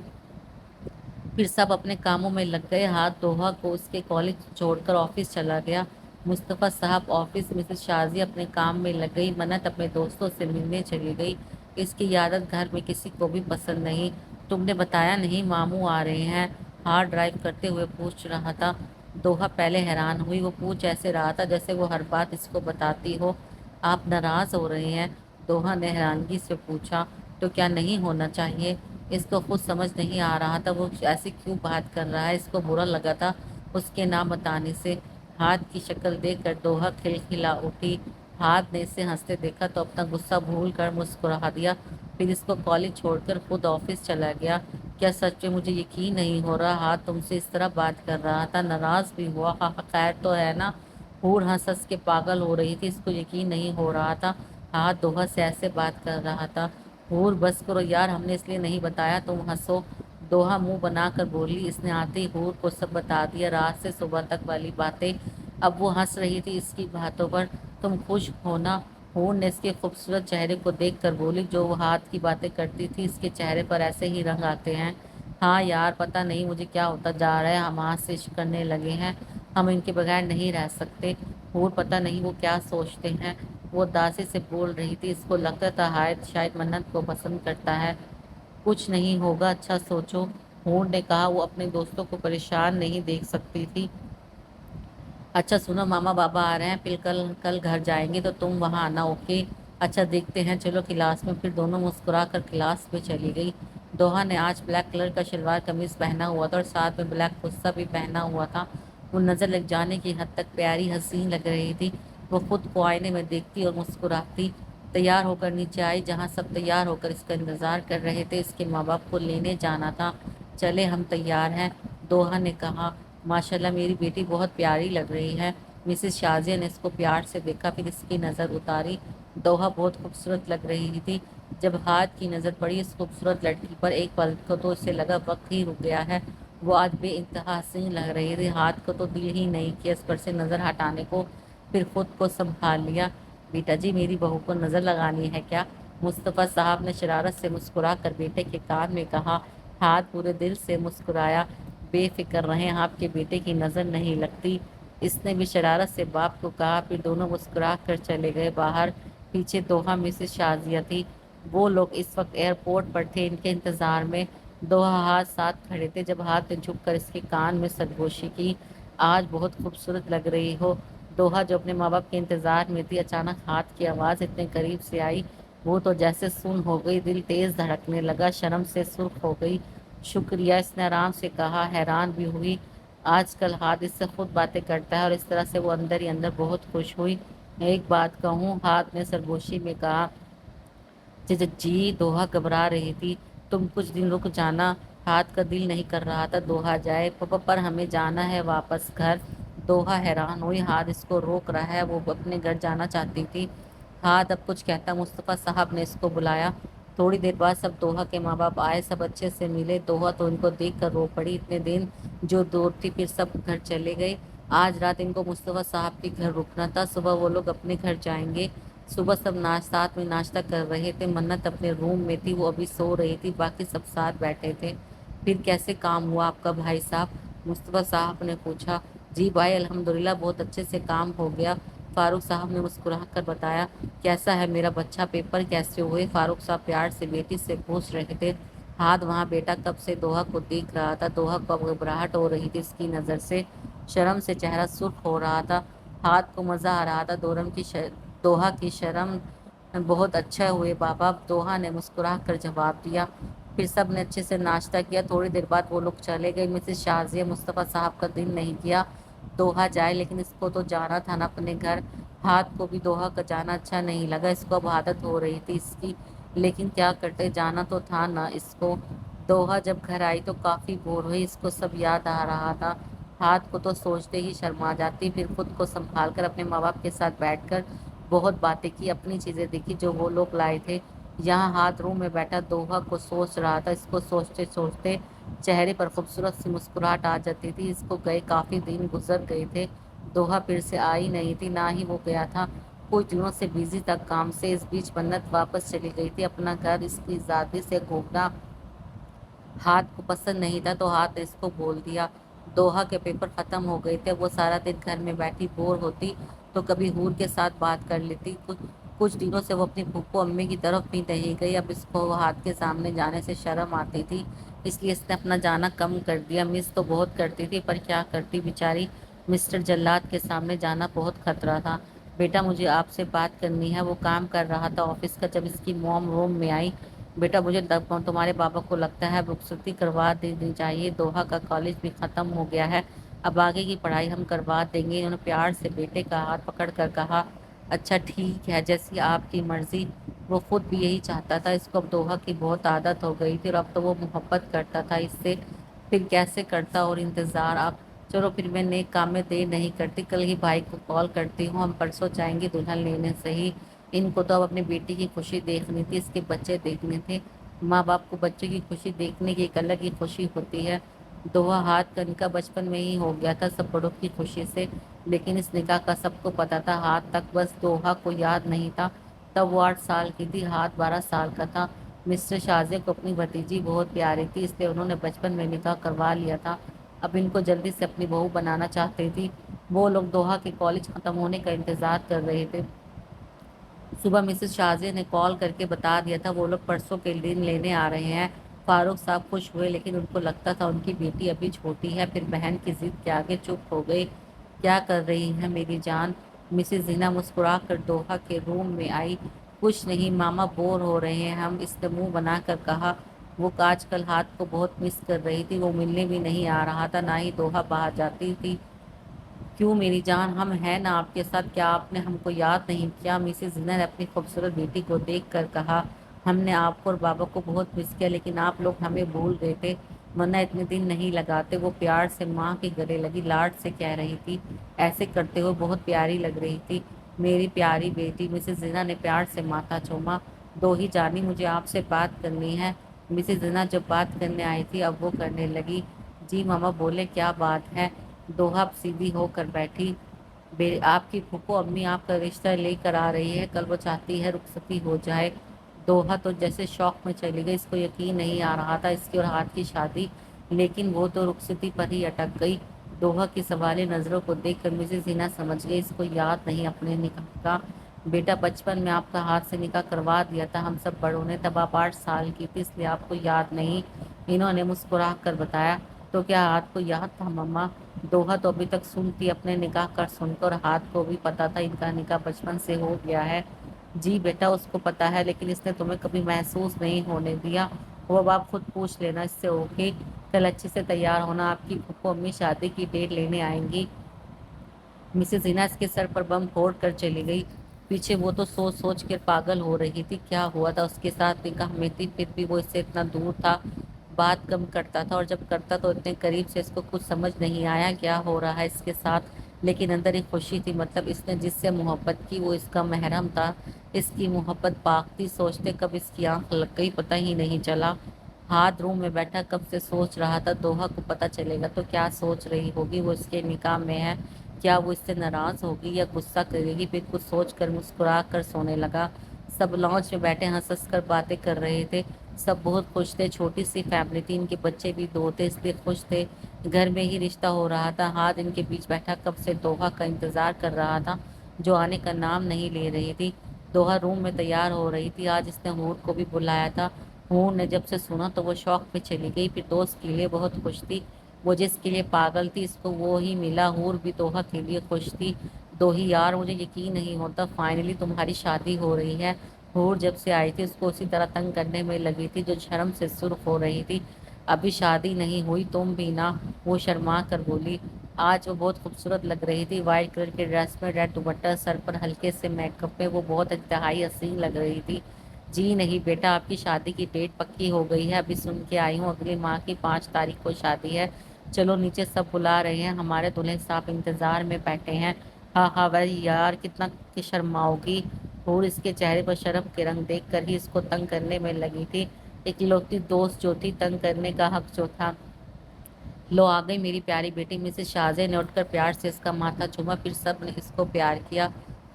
پھر سب اپنے کاموں میں لگ گئے۔ ہاتھ دوحہ کو اس کے کالج چھوڑ کر آفس چلا گیا، مصطفیٰ صاحب آفس، مسز شازیہ اپنے کام میں لگ گئی، منت اپنے دوستوں سے ملنے چلی گئی۔ اس کی عادت گھر میں کسی کو بھی پسند نہیں۔ تم نے بتایا نہیں ماموں آ رہے ہیں؟ ہاتھ ڈرائیو کرتے ہوئے پوچھ رہا تھا۔ دوحہ پہلے حیران ہوئی، وہ پوچھ ایسے رہا تھا جیسے وہ ہر بات اس کو بتاتی ہو۔ آپ ناراض ہو رہے ہیں؟ دوحہ نے حیرانگی سے پوچھا۔ تو کیا نہیں ہونا چاہیے؟ اس کو خود سمجھ نہیں آ رہا تھا وہ ایسی کیوں بات کر رہا ہے، اس کو برا لگا تھا اس کے نہ بتانے سے۔ ہاتھ کی شکل دیکھ کر دوحہ کھلکھلا اٹھی۔ ہاتھ نے اسے ہنستے دیکھا تو اپنا غصہ بھول کر مسکرا دیا، پھر اس کو کالج چھوڑ کر خود آفس چلا گیا۔ کیا سچ میں مجھے یقین نہیں ہو رہا ہاتھ تم سے اس طرح بات کر رہا تھا، ناراض بھی ہوا، خیر تو ہے نا؟ حور ہنس ہنس کے پاگل ہو رہی تھی، اس کو یقین نہیں ہو رہا تھا ہاتھ دوحہ سے ایسے بات کر رہا تھا۔ حور بس کرو یار، ہم نے اس لیے نہیں بتایا تم ہنسو، دوحہ منہ بنا کر بولی۔ اس نے آتے ہی حور کو سب بتا دیا، رات سے صبح تک والی باتیں۔ اب وہ ہنس رہی تھی اس کی باتوں پر۔ تم خوش ہو نا؟ حور نے اس کے خوبصورت چہرے کو دیکھ کر بولی۔ جو وہ ہاتھ کی باتیں کرتی تھی اس کے چہرے پر ایسے ہی رنگ آتے ہیں۔ ہاں یار، پتہ نہیں مجھے کیا ہوتا جا رہا ہے، ہم آج سے عشق کرنے لگے ہیں، ہم ان کے بغیر نہیں رہ سکتے۔ حور، پتہ نہیں وہ کیا سوچتے ہیں، وہ اداسی سے بول رہی تھی، اس کو لگتا تھا شاید منت کو پسند کرتا ہے۔ کچھ نہیں ہوگا، اچھا سوچو، حور نے کہا۔ وہ اپنے دوستوں کو پریشان نہیں دیکھ سکتی تھی۔ اچھا سنو، ماما بابا آ رہے ہیں، پھر کل گھر جائیں گے تو تم وہاں آنا، اوکے؟ اچھا دیکھتے ہیں، چلو کلاس میں۔ پھر دونوں مسکرا کر کلاس میں چلی گئی۔ دوحہ نے آج بلیک کلر کا شلوار قمیض پہنا ہوا تھا اور ساتھ میں بلیک کرتا بھی پہنا ہوا تھا۔ وہ نظر لگ جانے کی حد تک پیاری حسین لگ رہی تھی۔ وہ خود کو آئینے میں دیکھتی اور مسکراتی۔ تیار ہو کر نیچے آئی جہاں سب تیار ہو کر اس کا انتظار کر رہے تھے، اس کے ماں باپ کو لینے جانا تھا۔ چلے، ہم تیار ہیں، دوحہ نے کہا۔ ماشاءاللہ میری بیٹی بہت پیاری لگ رہی ہے۔ مسز شازیہ نے اس کو پیار سے دیکھا، پھر اس کی نظر اتاری۔ دوحہ بہت خوبصورت لگ رہی تھی۔ جب ہاتھ کی نظر پڑی اس خوبصورت لڑکی پر ایک پل کو تو اسے لگا وقت ہی رک گیا ہے، وہ آج بے انتہا حسین لگ رہی تھی۔ ہاتھ کو تو دل ہی نہیں کیا اس پر سے نظر ہٹانے کو، پھر خود کو سنبھال لیا۔ بیٹا جی، میری بہو کو نظر لگانی ہے کیا؟ مصطفیٰ صاحب نے شرارت سے مسکرا کر بیٹے کے کان میں کہا۔ ہاتھ پورے دل سے مسکرایا۔ بے فکر رہیں، آپ کے بیٹے کی نظر نہیں لگتی، اس نے بھی شرارت سے باپ کو کہا۔ پھر دونوں مسکرا کر چلے گئے باہر۔ پیچھے دوحہ، مسز شازیہ تھی، وہ لوگ اس وقت ایئرپورٹ پر تھے ان کے انتظار میں۔ دوحہ ہاتھ ساتھ کھڑے تھے جب ہاتھ نے جھک کر اس کے کان میں سرگوشی کی۔ آج بہت خوبصورت لگ رہی ہو۔ دوحہ جو اپنے ماں باپ کے انتظار میں تھی، اچانک ہاتھ کی آواز اتنے قریب سے آئی، وہ تو جیسے سن ہو گئی، دل تیز دھڑکنے لگا، شرم سے سرخ ہو گئی۔ شکریہ، اس نے آرام سے کہا، حیران بھی ہوئی، آج کل ہاتھ اس سے خود باتیں کرتا ہے اور اس طرح سے وہ اندر ہی اندر بہت خوش ہوئی۔ ایک بات کہوں، ہاتھ نے سرگوشی میں کہا۔ جی، دوحہ گھبرا رہی تھی۔ تم کچھ دن رک جانا، ہاتھ کا دل نہیں کر رہا تھا دوحہ جائے، پر ہمیں جانا ہے واپس گھر۔ دوحہ حیران ہوئی، ہاتھ اس کو روک رہا ہے، وہ اپنے گھر جانا چاہتی تھی۔ ہاتھ اب کچھ کہتا، مصطفیٰ صاحب نے اس کو بلایا۔ تھوڑی دیر بعد سب دوحہ کے ماں باپ آئے، سب اچھے سے ملے۔ دوحہ تو ان کو دیکھ کر رو پڑی۔ اتنے دن جو دور تھی پھر سب گھر چلے گئے۔ آج رات ان کو مصطفیٰ صاحب کے گھر رکنا تھا، صبح وہ لوگ اپنے گھر جائیں گے۔ صبح سب ساتھ میں ناشتہ کر رہے تھے۔ منت اپنے روم میں تھی، وہ ابھی سو رہی تھی، باقی سب ساتھ بیٹھے تھے۔ پھر کیسے کام ہوا آپ کا بھائی صاحب؟ مصطفیٰ صاحب نے پوچھا۔ جی بھائی الحمدللہ بہت اچھے سے کام ہو گیا، فاروق صاحب نے مسکرا کر بتایا۔ کیسا ہے میرا بچہ؟ پیپر کیسے ہوئے؟ فاروق صاحب پیار سے بیٹی سے پوچھ رہے تھے۔ ہاتھ وہاں بیٹا کب سے دوحہ کو دیکھ رہا تھا۔ دوحہ کو اب گھبراہٹ ہو رہی تھی اس کی نظر سے، شرم سے چہرہ سرخ ہو رہا تھا۔ ہاتھ کو مزہ آ رہا تھا۔ دوحہ کی شرم بہت اچھا ہوئے بابا، دوحہ نے مسکرا کر جواب دیا۔ پھر سب نے اچھے سے ناشتہ کیا۔ تھوڑی دیر بعد وہ لوگ چلے گئے۔ مسز شازیہ مصطفیٰ صاحب کا دل نہیں کیا دوحہ جائے، لیکن اس کو تو جانا تھا نا اپنے گھر۔ ہاتھ کو بھی دوحہ کا جانا اچھا نہیں لگا، اس کو اب عادت ہو رہی تھی اس کی، لیکن کیا کرتے، جانا تو تھا نا اس کو۔ دوحہ جب گھر آئی تو کافی بور ہوئی، اس کو سب یاد آ رہا تھا۔ ہاتھ کو تو سوچتے ہی شرما جاتی، پھر خود کو سنبھال کر اپنے ماں باپ کے ساتھ بیٹھ کر بہت باتیں کی، اپنی چیزیں دیکھی جو وہ لوگ لائے تھے۔ یہاں ہاتھ روم میں بیٹھا دوحہ کو سوچ رہا تھا، اس کو سوچتے سوچتے چہرے پر خوبصورت سی مسکراہٹ آ جاتی تھی۔ اس کو گئے کافی دن گزر گئے تھے، دوحہ پھر سے آئی نہیں تھی، نہ ہی وہ گیا تھا۔ کچھ دنوں سے بزی تھا کام سے۔ اس بیچ منت واپس چلی گئی تھی اپنا گھر۔ اس کی زیادتی سے گھومنا ہاتھ کو پسند نہیں تھا، تو ہاتھ نے اس کو بول دیا۔ دوحہ کے پیپر ختم ہو گئے تھے، وہ سارا دن گھر میں بیٹھی بور ہوتی تو کبھی حور کے ساتھ بات کر لیتی۔ کچھ دنوں سے وہ اپنی پھپھو امی کی طرف بھی نہیں گئی، اب اس کو ہاتھ کے سامنے جانے سے شرم آتی تھی، اس لیے اس نے اپنا جانا کم کر دیا۔ مس تو بہت کرتی تھی پر کیا کرتی بیچاری، مسٹر جلاد کے سامنے جانا بہت خطرہ تھا۔ بیٹا مجھے آپ سے بات کرنی ہے۔ وہ کام کر رہا تھا آفس کا، جب اس کی موم روم میں آئی۔ بیٹا مجھے تمہارے بابا کو لگتا ہے رخصتی کروا دینی چاہیے، دوحہ کا کالج بھی ختم ہو گیا ہے، اب آگے کی پڑھائی ہم کروا دیں گے۔ انہوں نے پیار سے بیٹے کا ہاتھ پکڑ کر کہا۔ اچھا ٹھیک ہے، جیسی آپ کی مرضی۔ وہ خود بھی یہی چاہتا تھا، اس کو اب دوحہ کی بہت عادت ہو گئی تھی اور اب تو وہ محبت کرتا تھا اس سے، پھر کیسے کرتا اور انتظار۔ اب چلو پھر میں نیک کام میں دیر نہیں کرتی، کل ہی بھائی کو کال کرتی ہوں، ہم پرسوں جائیں گے دلہن لینے سے ہی۔ ان کو تو اب اپنی بیٹی کی خوشی دیکھنی تھی، اس کے بچے دیکھنے تھے۔ ماں باپ کو بچوں کی خوشی دیکھنے کی ایک الگ ہی خوشی ہوتی ہے۔ دوحہ ہاتھ کا نکاح بچپن میں ہی ہو گیا تھا سب بڑوں کی خوشی سے، لیکن اس نکاح کا سب کو پتا تھا، ہاتھ تک بس دوحہ کو یاد نہیں تھا۔ تب وہ 8 سال کی تھی، ہاتھ 12 سال کا تھا۔ مسٹر شازیہ کو اپنی بھتیجی بہت پیاری تھی، اس لیے انہوں نے بچپن میں نکاح کروا لیا تھا، اب ان کو جلدی سے اپنی بہو بنانا چاہتے تھی۔ وہ لوگ دوحہ کے کالج ختم ہونے کا انتظار کر رہے تھے۔ صبح مسز شازیہ نے کال کر کے بتا دیا تھا وہ لوگ پرسوں کے دن لینے آ رہے ہیں۔ فاروق صاحب خوش ہوئے، لیکن ان کو لگتا تھا ان کی بیٹی ابھی چھوٹی ہے، پھر بہن کی ضد کے آگے چپ ہو گئے۔ کیا کر رہی ہیں میری جان؟ مسز زینہ مسکرا کر دوحہ کے روم میں آئی۔ کچھ نہیں ماما، بور ہو رہے ہیں ہم، اس نے منہ بنا کر کہا۔ وہ آج کل ہاتھ کو بہت مس کر رہی تھی، وہ ملنے بھی نہیں آ رہا تھا، نہ ہی دوحہ باہر جاتی تھی۔ کیوں میری جان، ہم ہیں نا آپ کے ساتھ، کیا آپ نے ہم کو یاد نہیں کیا؟ مسز زینہ نے اپنی خوبصورت بیٹی کو دیکھ کر کہا۔ ہم نے آپ کو اور بابا کو بہت مس کیا، لیکن آپ لوگ ہمیں بھول گئے تھے، ورنہ اتنے دن نہیں لگاتے۔ وہ پیار سے ماں کے گلے لگی، لاڈ سے کہہ رہی تھی، ایسے کرتے ہوئے بہت پیاری لگ رہی تھی میری پیاری بیٹی۔ مسز زینہ نے پیار سے ماتھا چوما۔ دوہی جانی، مجھے آپ سے بات کرنی ہے۔ مسز زینہ جب بات کرنے آئی تھی اب وہ کرنے لگی۔ جی ماما بولے، کیا بات ہے؟ دوحہ سیدھی ہو کر بیٹھی۔ آپ کی پھوپھو امی آپ کا رشتہ لے کر آ رہی ہے، کل وہ چاہتی ہے رخصتی ہو جائے۔ دوحہ تو جیسے شوق میں چلی گئی، اس کو یقین نہیں آ رہا تھا اس کی اور ہاتھ کی شادی، لیکن وہ تو رخصتی پر ہی اٹک گئی۔ دوحہ کی سوالی نظروں کو دیکھ کر مسز زینہ سمجھ گئی اس کو یاد نہیں اپنے نکاح کا۔ بیٹا بچپن میں آپ کا ہاتھ سے نکاح کروا دیا تھا ہم سب بڑوں نے، تب آپ 8 سال کی تھی، اس لیے آپ کو یاد نہیں، انہوں نے مسکرا کر بتایا۔ تو کیا ہاتھ کو یاد تھا مما؟ دوحہ تو ابھی تک سنتی، اپنے نکاح کا سن کر، ہاتھ کو بھی پتا تھا ان کا نکاح بچپن سے ہو گیا ہے۔ جی بیٹا اس کو پتا ہے، لیکن اس نے تمہیں کبھی محسوس نہیں ہونے دیا، وہ اب آپ خود پوچھ لینا اس سے۔ اوکے، کل اچھے سے تیار ہونا، آپ کی پھوپھو امی شادی کی ڈیٹ لینے آئیں گی۔ مسز زینہ اس کے سر پر بم پھوڑ کر چلی گئی۔ پیچھے وہ تو سوچ سوچ کر پاگل ہو رہی تھی، کیا ہوا تھا اس کے ساتھ نکاح میں تھی، پھر بھی وہ اس سے اتنا دور تھا، بات کم کرتا تھا، اور جب کرتا تو اتنے قریب سے، اس کو کچھ سمجھ نہیں آیا کیا ہو رہا ہے اس کے ساتھ، لیکن اندر ایک خوشی تھی، مطلب اس نے جس سے محبت کی وہ اس کا محرم تھا، اس کی محبت باقی سوچتے کب اس کی آنکھ لگ گئی پتہ ہی نہیں چلا۔ ہاتھ روم میں بیٹھا کب سے سوچ رہا تھا دوحہ کو پتہ چلے گا تو کیا سوچ رہی ہوگی، وہ اس کے نکاح میں ہے، کیا وہ اس سے ناراض ہوگی یا غصہ کرے گی۔ پھر کچھ سوچ کر مسکرا کر سونے لگا۔ سب لاؤنج میں بیٹھے ہنس ہنس کر باتیں کر رہے تھے۔ سب بہت خوش تھے، چھوٹی سی فیملی تھی، ان کے بچے بھی دو تھے اس لیے خوش تھے، گھر میں ہی رشتہ ہو رہا تھا۔ ہاتھ ان کے بیچ بیٹھا کب سے دوحہ کا انتظار کر رہا تھا جو آنے کا نام نہیں لے رہی تھی۔ دوحہ روم میں تیار ہو رہی تھی، آج اس نے حور کو بھی بلایا تھا۔ حور نے جب سے سنا تو وہ شوق میں چلی گئی، پھر دوست کے لیے بہت خوش تھی، وہ جس کے لیے پاگل تھی اس کو وہ ہی ملا۔ حور بھی دوحہ کے لیے خوش تھی۔ دوہی یار مجھے یقین نہیں ہوتا فائنلی تمہاری شادی ہو رہی ہے۔ حور جب سے آئی تھی اس کو اسی طرح تنگ کرنے میں لگی تھی جو شرم سے سرخ ہو رہی تھی۔ ابھی شادی نہیں ہوئی تم بھی نا، وہ شرما کر بولی۔ آج وہ بہت خوبصورت لگ رہی تھی، وائٹ کلر کے ڈریس میں ریڈ دوپٹہ، سر پر ہلکے سے میک اپ میں وہ بہت انتہائی حسین لگ رہی تھی۔ جی نہیں بیٹا، آپ کی شادی کی ڈیٹ پکی ہو گئی ہے، ابھی سن کے آئی ہوں، اگلے ماہ کی 5 تاریخ کو شادی ہے۔ چلو نیچے سب بلا رہے ہیں، ہمارے دلہے صاحب انتظار میں بیٹھے ہیں۔ ہاں ہاں وہی یار کتنا کہ شرماؤ گی۔ اور اس کے چہرے پر شرم کے رنگ دیکھ کر ہی اس کو تنگ کرنے میں لگی تھی، اکلوتی دوست جو تھی، تنگ کرنے کا حق جو تھا۔ لو آ گئی میری پیاری بیٹی، مسز شازے نے اٹھ کر پیار سے اس کا ماتھا چوما، پھر سب نے اس کو پیار کیا،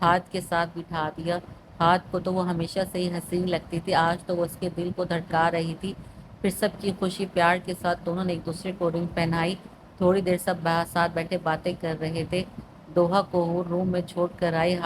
ہاتھ کے ساتھ بٹھا دیا۔ ہاتھ کو تو وہ ہمیشہ سے ہی حسین لگتی تھی، آج تو وہ اس کے دل کو دھڑکا رہی تھی۔ پھر سب کی خوشی پیار کے ساتھ دونوں نے ایک دوسرے کو رنگ پہنائی۔ تھوڑی دیر سب ساتھ بیٹھے باتیں کر رہے تھے۔ دوحہ کو حور روم میں چھوڑ کر آئی،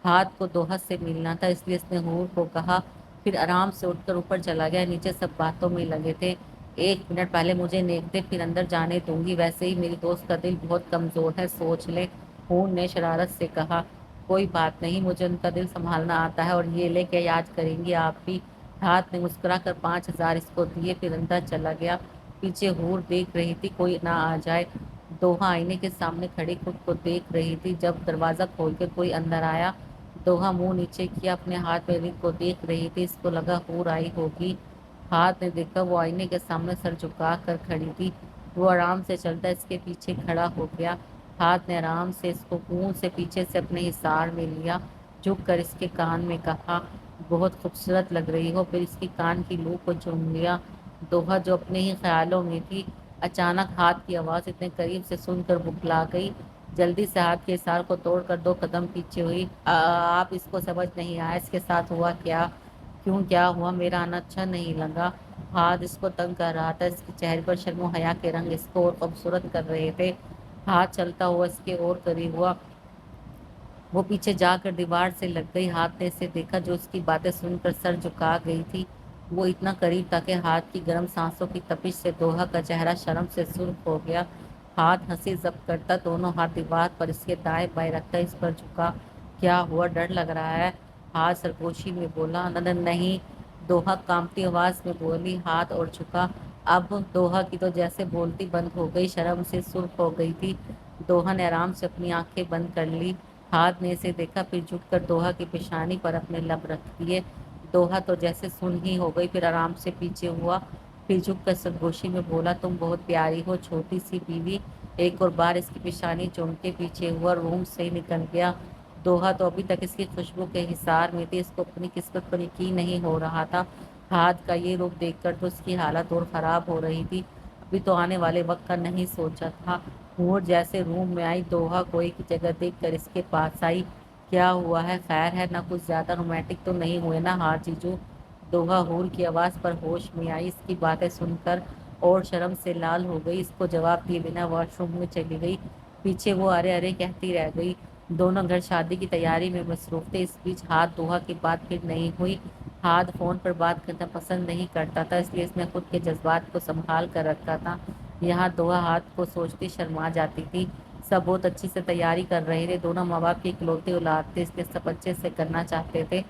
ہاتھ کو دوحہ سے ملنا تھا اس لیے اس نے حور کو کہا، پھر آرام سے اٹھ کر اوپر چلا گیا۔ نیچے سب باتوں میں لگے تھے۔ 1 منٹ پہلے مجھے نیک دے پھر اندر جانے دوں گی، ویسے ہی میری دوست کا دل بہت کمزور ہے، سوچ لے، حور نے شرارت سے کہا۔ کوئی بات نہیں، مجھے ان کا دل سنبھالنا آتا ہے، اور یہ لے کے یاد کریں گی آپ بھی۔ ہاتھ نے مسکرا کر 5,000 اس کو دیے، پھر اندر چلا گیا۔ پیچھے حور دیکھ رہی تھی کوئی نہ آ جائے۔ دوحہ آئینے کے سامنے کھڑی خود کو دیکھ رہی تھی، جب دروازہ کھول کے کوئی اندر آیا دوحہ منہ نیچے کیا، اپنے ہاتھ میں رنگ کو دیکھ رہی تھی، اس کو لگا حور آئی ہوگی۔ ہاتھ نے دیکھا وہ آئینے کے سامنے سر جھکا کر کھڑی تھی، وہ آرام سے چلتا اس کے پیچھے کھڑا ہو گیا۔ ہاتھ نے آرام سے اس کو اون سے پیچھے سے اپنے حصار میں لیا، جھک کر اس کے کان میں کہا، بہت خوبصورت لگ رہی ہو، پھر اس کی کان کی لو کو چوم لیا۔ دوحہ جو اپنے ہی خیالوں میں تھی، اچانک ہاتھ کی آواز اتنے قریب سے سن کر بکلا گئی، جلدی سے ہاتھ کے حصار کو توڑ کر 2 قدم پیچھے ہوئی۔ آپ اس کو سمجھ نہیں آیا اس کے ساتھ ہوا کیا؟ کیوں کیا ہوا؟ میرا آنا اچھا نہیں لگا؟ ہاتھ اس کو تنگ کر رہا تھا، اس کے چہرے پر شرم و حیا کے رنگ اس کو اور خوبصورت کر رہے تھے۔ ہاتھ چلتا ہوا اس کے اور قریب ہوا، وہ پیچھے جا کر دیوار سے لگ گئی۔ ہاتھ نے اسے دیکھا جو اس کی باتیں سن کر سر جھکا گئی تھی، وہ اتنا قریب تھا کہ ہاتھ کی گرم سانسوں کی تپش سے دوحہ کا چہرہ شرم سے سرخ ہو گیا۔ ہاتھ ہنسی ضبط کرتا دونوں ہاتھ دیوار پر اس کے دائیں بائیں رکھتا اس پر جھکا۔ کیا ہوا، ڈر لگ رہا ہے؟ ہاتھ سرگوشی میں بولا۔ نہیں، دوحہ کانپتی آواز میں بولی۔ ہاتھ اور جھکا۔ اب دوحہ کی تو جیسے بولتی بند ہو گئی، شرم سے سرخ ہو گئی تھی۔ دوحہ نے آرام سے اپنی آنکھیں بند کر لی، ہاتھ نے اسے دیکھا، پھر جھک کر دوحہ کی پیشانی پر اپنے لب رکھ دیے۔ دوحہ تو جیسے سن ہی ہو گئی، پھر آرام سے پیچھے ہوا، پھر جھک کر سرگوشی میں بولا، تم بہت پیاری ہو چھوٹی سی بیوی۔ ایک اور بار اس کی پیشانی چوم کے پیچھے ہوا، روم سے نکل گیا۔ دوحہ تو ابھی تک اس کی خوشبو کے حصار میں تھی، اس کو اپنی قسمت پر یقین نہیں ہو رہا تھا۔ ہاتھ کا یہ رخ دیکھ کر تو اس کی حالت اور خراب ہو رہی تھی، ابھی تو آنے والے وقت کا نہیں سوچا تھا۔ حور جیسے روم میں آئی، دوحہ کو ایک جگہ دیکھ کر اس کے پاس آئی۔ کیا ہوا ہے؟ خیر ہے نہ؟ کچھ زیادہ رومانٹک تو نہیں ہوئے نا ہاں جیجو؟ دوحہ حور کی آواز پر ہوش میں آئی، اس کی باتیں سن کر اور شرم سے لال ہو گئی، اس کو جواب دیے بنا واش روم میں چلی گئی۔ پیچھے وہ ارے ارے کہتی رہ گئی۔ دونوں گھر شادی کی تیاری میں مصروف تھے، اس بیچ ہاتھ دوحہ کی بات پھر نہیں ہوئی۔ ہاتھ فون پر بات کرنا پسند نہیں کرتا تھا، اس لیے اس نے خود کے جذبات کو سنبھال کر رکھا تھا، یہاں دوحہ ہاتھ کو سوچتی شرما جاتی تھی۔ سب بہت اچھی سے تیاری کر رہے تھے، دونوں ماں باپ کی اکلوتے اولاد تھے، اس لیے سب اچھے سے کرنا چاہتے تھے۔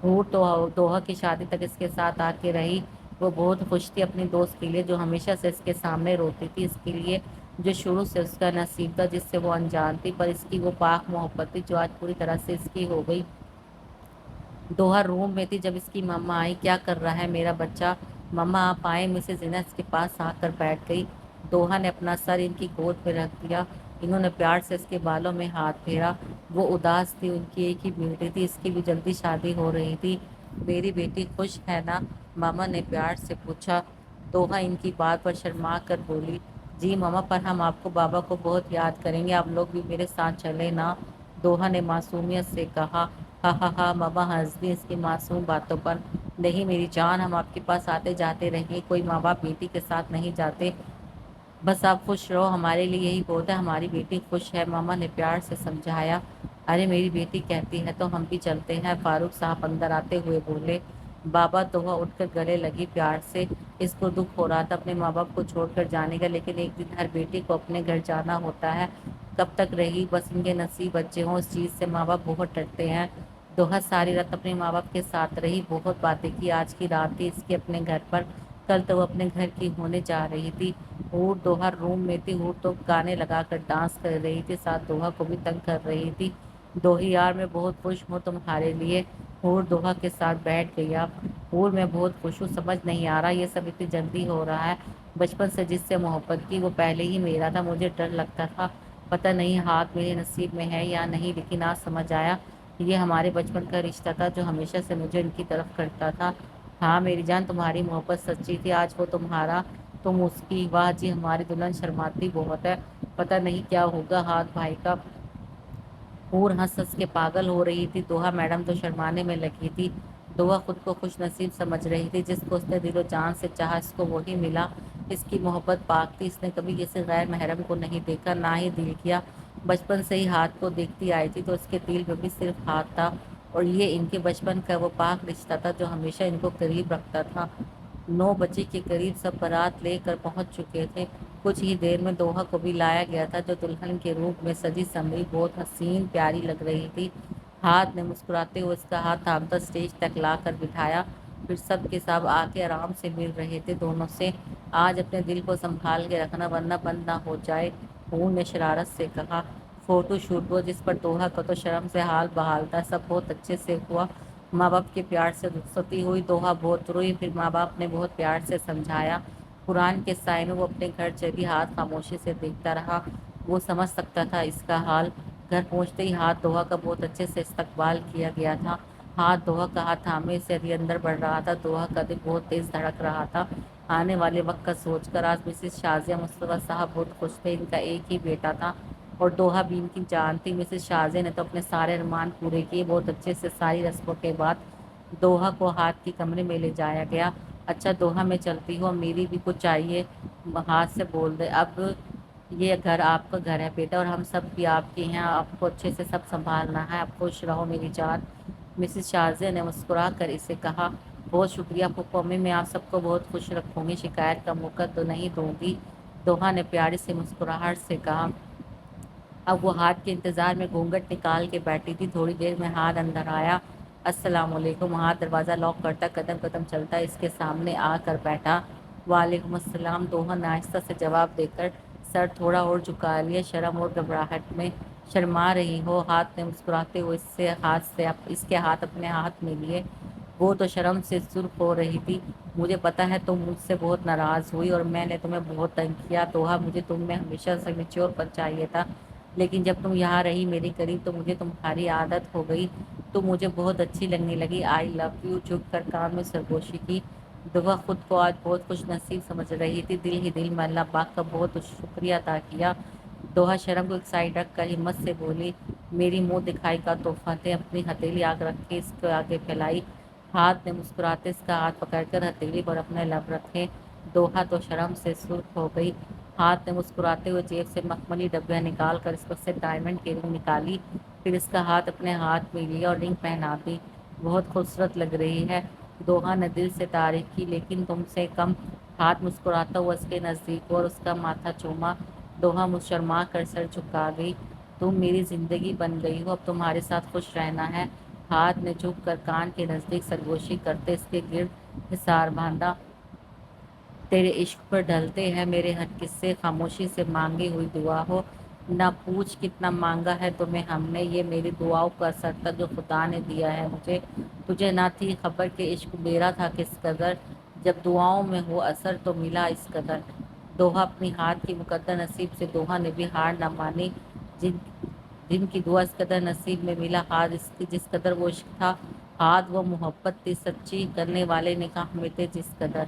حور تو دوحہ کی شادی تک اس کے ساتھ آ کے رہی، وہ بہت خوش تھی اپنی دوست کے لیے جو ہمیشہ سے اس کے سامنے روتی تھی، اس کے لیے جو شروع سے اس کا نصیب تھا، جس سے وہ انجان تھی، پر اس کی وہ پاک محبت تھی جو آج پوری طرح سے اس کی ہو گئی۔ دوحہ روم میں تھی جب اس کی مما آئی۔ کیا کر رہا ہے میرا بچہ؟ مما آپ آئے، مسز زینت اس کے پاس آ کر بیٹھ گئی۔ دوحہ نے اپنا سر ان کی گود میں رکھ دیا۔ انہوں نے پیار سے اس کے بالوں میں ہاتھ پھیرا۔ وہ اداس تھی، ان کی ایک ہی بیٹی تھی، اس کی بھی جلدی شادی ہو رہی تھی۔ میری بیٹی خوش ہے نا؟ ماما نے پیار سے پوچھا۔ دوحہ ان کی بات پر شرما کر بولی، جی ماما، پر ہم آپ کو بابا کو بہت یاد کریں گے، آپ لوگ بھی میرے ساتھ چلیں نا؟ دوحہ نے معصومیت سے کہا۔ ہا ہا ہا، ماما ہنس دی اس کی معصوم باتوں پر۔ نہیں میری جان، ہم آپ کے پاس آتے جاتے رہیں گے، کوئی ماں باپ بیٹی کے ساتھ نہیں جاتے، بس آپ خوش رہو، ہمارے لیے یہی بہت ہے، ہماری بیٹی خوش ہے، ماما نے پیار سے سمجھایا۔ ارے میری بیٹی کہتی ہے تو ہم بھی چلتے ہیں، فاروق صاحب اندر آتے ہوئے بولے۔ بابا، دوحہ اٹھ کر گلے لگی پیار سے۔ اس کو دکھ ہو رہا تھا اپنے ماں باپ کو چھوڑ کر جانے کا، لیکن ایک دن ہر بیٹی کو اپنے گھر جانا ہوتا ہے، کب تک رہی، بس ان کے نصیب اچھے ہوں، اس چیز سے ماں باپ بہت ڈرتے ہیں۔ دوحہ ساری رات اپنے ماں باپ کے ساتھ رہی، بہت باتیں کی، آج کی رات تھی اس کے اپنے گھر پر، کل تو وہ اپنے گھر کی ہونے جا رہی تھی۔ ہور دوحہ روم میں تھی، ہور تو گانے لگا کر ڈانس کر رہی تھی، ساتھ دوحہ کو بھی تنگ کر رہی تھی۔ دوہی یار، میں بہت خوش ہوں تمہارے لیے۔ ہور دوحہ کے ساتھ بیٹھ گئی۔ اب ہور، میں بہت خوش ہوں، سمجھ نہیں آ رہا یہ سب اتنی جلدی ہو رہا ہے، بچپن سے جس سے محبت کی وہ پہلے ہی میرا تھا، مجھے ڈر لگتا تھا پتہ نہیں ہاتھ میرے نصیب میں ہے یا نہیں، لیکن آج سمجھ آیا یہ ہمارے بچپن کا رشتہ تھا جو ہمیشہ سے مجھے ان کی طرف کرتا تھا۔ ہاں میری جان، تمہاری محبت سچی تھی، آج وہ تمہارا، تم اس کی، واہ جی ہماری دلہن شرماتی بہت ہے، پتہ نہیں کیا ہوگا ہاتھ بھائی کا۔ ہور ہنس ہنس کے پاگل ہو رہی تھی، دوحہ میڈم تو شرمانے میں لگی تھی۔ دوحہ خود کو خوش نصیب سمجھ رہی تھی، جس کو اس نے دل و جان سے چاہا اس کو وہی ملا، اس کی محبت پاک تھی، اس نے کبھی کسی غیر محرم کو نہیں دیکھا، نہ ہی دل کیا، بچپن سے ہی ہاتھ کو دیکھتی آئی تھی تو اس کے دل میں بھی صرف ہاتھ تھا، اور یہ ان کے بچپن کا وہ پاک رشتہ تھا جو ہمیشہ ان کو قریب رکھتا تھا۔ 9 بجے کے قریب سب بارات لے کر پہنچ چکے تھے، کچھ ہی دیر میں دوحہ کو بھی لایا گیا تھا جو دلہن کے روپ میں سجی سنوری بہت حسین پیاری لگ رہی تھی۔ ہاتھ نے مسکراتے ہوئے اس کا ہاتھ تھامتا اسٹیج تک لا کر بٹھایا، پھر سب کے سب آ کے آرام سے مل رہے تھے دونوں سے۔ آج اپنے دل کو سنبھال کے رکھنا ورنہ بند نہ ہو جائے، ہور نے شرارت سے کہا۔ فوٹو شوٹ ہوا جس پر دوحہ کا تو شرم سے حال بحال تھا، سب بہت اچھے سے ہوا، ماں باپ کے پیار سے رخصتی ہوئی، دوحہ بہت روئی، پھر ماں باپ نے بہت پیار سے سمجھایا۔ قرآن کے سائے میں وہ اپنے گھر چلی، ہاتھ خاموشی سے دیکھتا رہا، وہ سمجھ سکتا تھا اس کا حال۔ گھر پہنچتے ہی ہاتھ دوحہ کا بہت اچھے سے استقبال کیا گیا تھا، ہاتھ دوحہ کا ہاتھ تھامے سے ابھی اندر بڑھ رہا تھا، دوحہ کا دل بہت تیز دھڑک رہا تھا آنے والے وقت کا سوچ کر۔ آج مسز شازیہ مصطفیٰ صاحب بہت خوش تھے، ان کا ایک ہی بیٹا تھا اور دوحہ بھی ان کی جان تھی۔ مسز شازیہ نے تو اپنے سارے ارمان پورے کیے، بہت اچھے سے ساری رسموں کے بعد دوحہ کو ہاتھ کے کمرے میں لے جایا گیا۔ اچھا دوحہ، میں چلتی ہوں، اب میری بھی کچھ چاہیے، ہاتھ سے بول دے، اب یہ گھر آپ کا گھر ہے بیٹا، اور ہم سب بھی آپ کے ہیں، آپ کو اچھے سے سب سنبھالنا ہے، آپ خوش رہو میری جان۔ مسز شازیہ نے مسکرا کر اسے کہا۔ بہت شکریہ پھوپھو امی، میں آپ سب کو بہت خوش رکھوں گی، شکایت کا موقع تو نہیں دوں گی، دوحہ نے پیاری سی مسکراہٹ سے کہا۔ اب وہ ہاتھ کے انتظار میں گھونگھٹ نکال کے بیٹھی تھی، تھوڑی دیر میں ہاتھ اندر آیا۔ السلام علیکم، ہاتھ دروازہ لاک کرتا قدم قدم چلتا اس کے سامنے آ کر بیٹھا۔ وعلیکم السلام، دوحہ نے آہستہ سے جواب دے کر سر تھوڑا اور جھکا لیا، شرم اور گھبراہٹ میں شرما رہی ہو؟ ہاتھ نے مسکراتے ہوئے اس کے ہاتھ اپنے ہاتھ میں لیے، وہ تو شرم سے سرخ ہو رہی تھی۔ مجھے پتا ہے تم مجھ سے بہت ناراض ہوئی اور میں نے تمہیں بہت تنگ کیا دوحہ، مجھے تم میں ہمیشہ سے میچور پن چاہیے تھا، لیکن جب تم یہاں رہی میرے قریب تو مجھے تمہاری عادت ہو گئی، تم مجھے بہت اچھی لگنے لگی، آئی لو یو، جھک کر کان میں سرگوشی کی۔ دوحہ خود کو آج بہت خوش نصیب سمجھ رہی تھی، دل ہی دل میں اللہ پاک کا بہت شکریہ ادا کیا۔ دوحہ شرم کو ایک سائڈ رکھ کر ہمت سے بولی، میری منہ دکھائی کا تحفہ تھے، اپنی ہتھیلی آگ رکھ کے اس کے آگے پھیلائی۔ ہاتھ نے مسکراتے اس کا ہاتھ پکڑ کر ہتھیلی پر اپنے لب رکھے، دوحہ تو شرم سے سرخ ہو گئی۔ ہاتھ نے مسکراتے ہوئے جیب سے مخملی ڈبیا نکال کر اس پر سے ڈائمنڈ کی رنگ نکالی، پھر اس کا ہاتھ اپنے ہاتھ میں لیا اور رنگ پہنا دی۔ بہت خوبصورت لگ رہی ہے، دوحہ نے دل سے تعریف کی، لیکن تم سے کم۔ ہاتھ مسکراتا ہوا اس کے نزدیک ہوا اور اس کا ماتھا چوما، دوحہ شرما کر سر جھکا گئی۔ تم میری زندگی بن گئی ہو، اب تمہارے ساتھ خوش رہنا ہے۔ ہاتھ نے جھک کر کان کے نزدیک سرگوشی کرتے اس کے گرد حصار باندھا، تیرے عشق پر ڈھلتے ہیں میرے ہر قصے، خاموشی سے مانگی ہوئی دعا ہو، نہ پوچھ کتنا مانگا ہے تمہیں ہم نے، یہ میری دعاؤں کا اثر تھا جو خدا نے دیا ہے مجھے، تجھے نہ تھی خبر کہ عشق میرا تھا کس قدر، جب دعاؤں میں ہو اثر تو ملا اس قدر۔ دوہا اپنی ہار کی مقدر نصیب سے دوہا نے بھی ہار نہ مانی، جن جن کی دعا اس قدر نصیب میں ملا ہار، اس کی جس قدر وہ عشق تھا ہاتھ وہ محبت تھی سچی، کرنے والے نکاح میں تھے جس قدر۔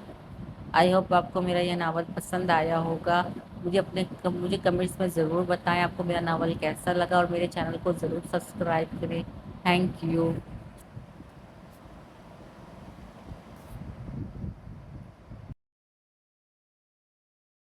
آئی ہوپ آپ کو میرا یہ ناول پسند آیا ہوگا۔ مجھے کمنٹس میں ضرور بتائیں آپ کو میرا ناول کیسا لگا، اور میرے چینل کو ضرور سبسکرائب کریں۔ Thank you.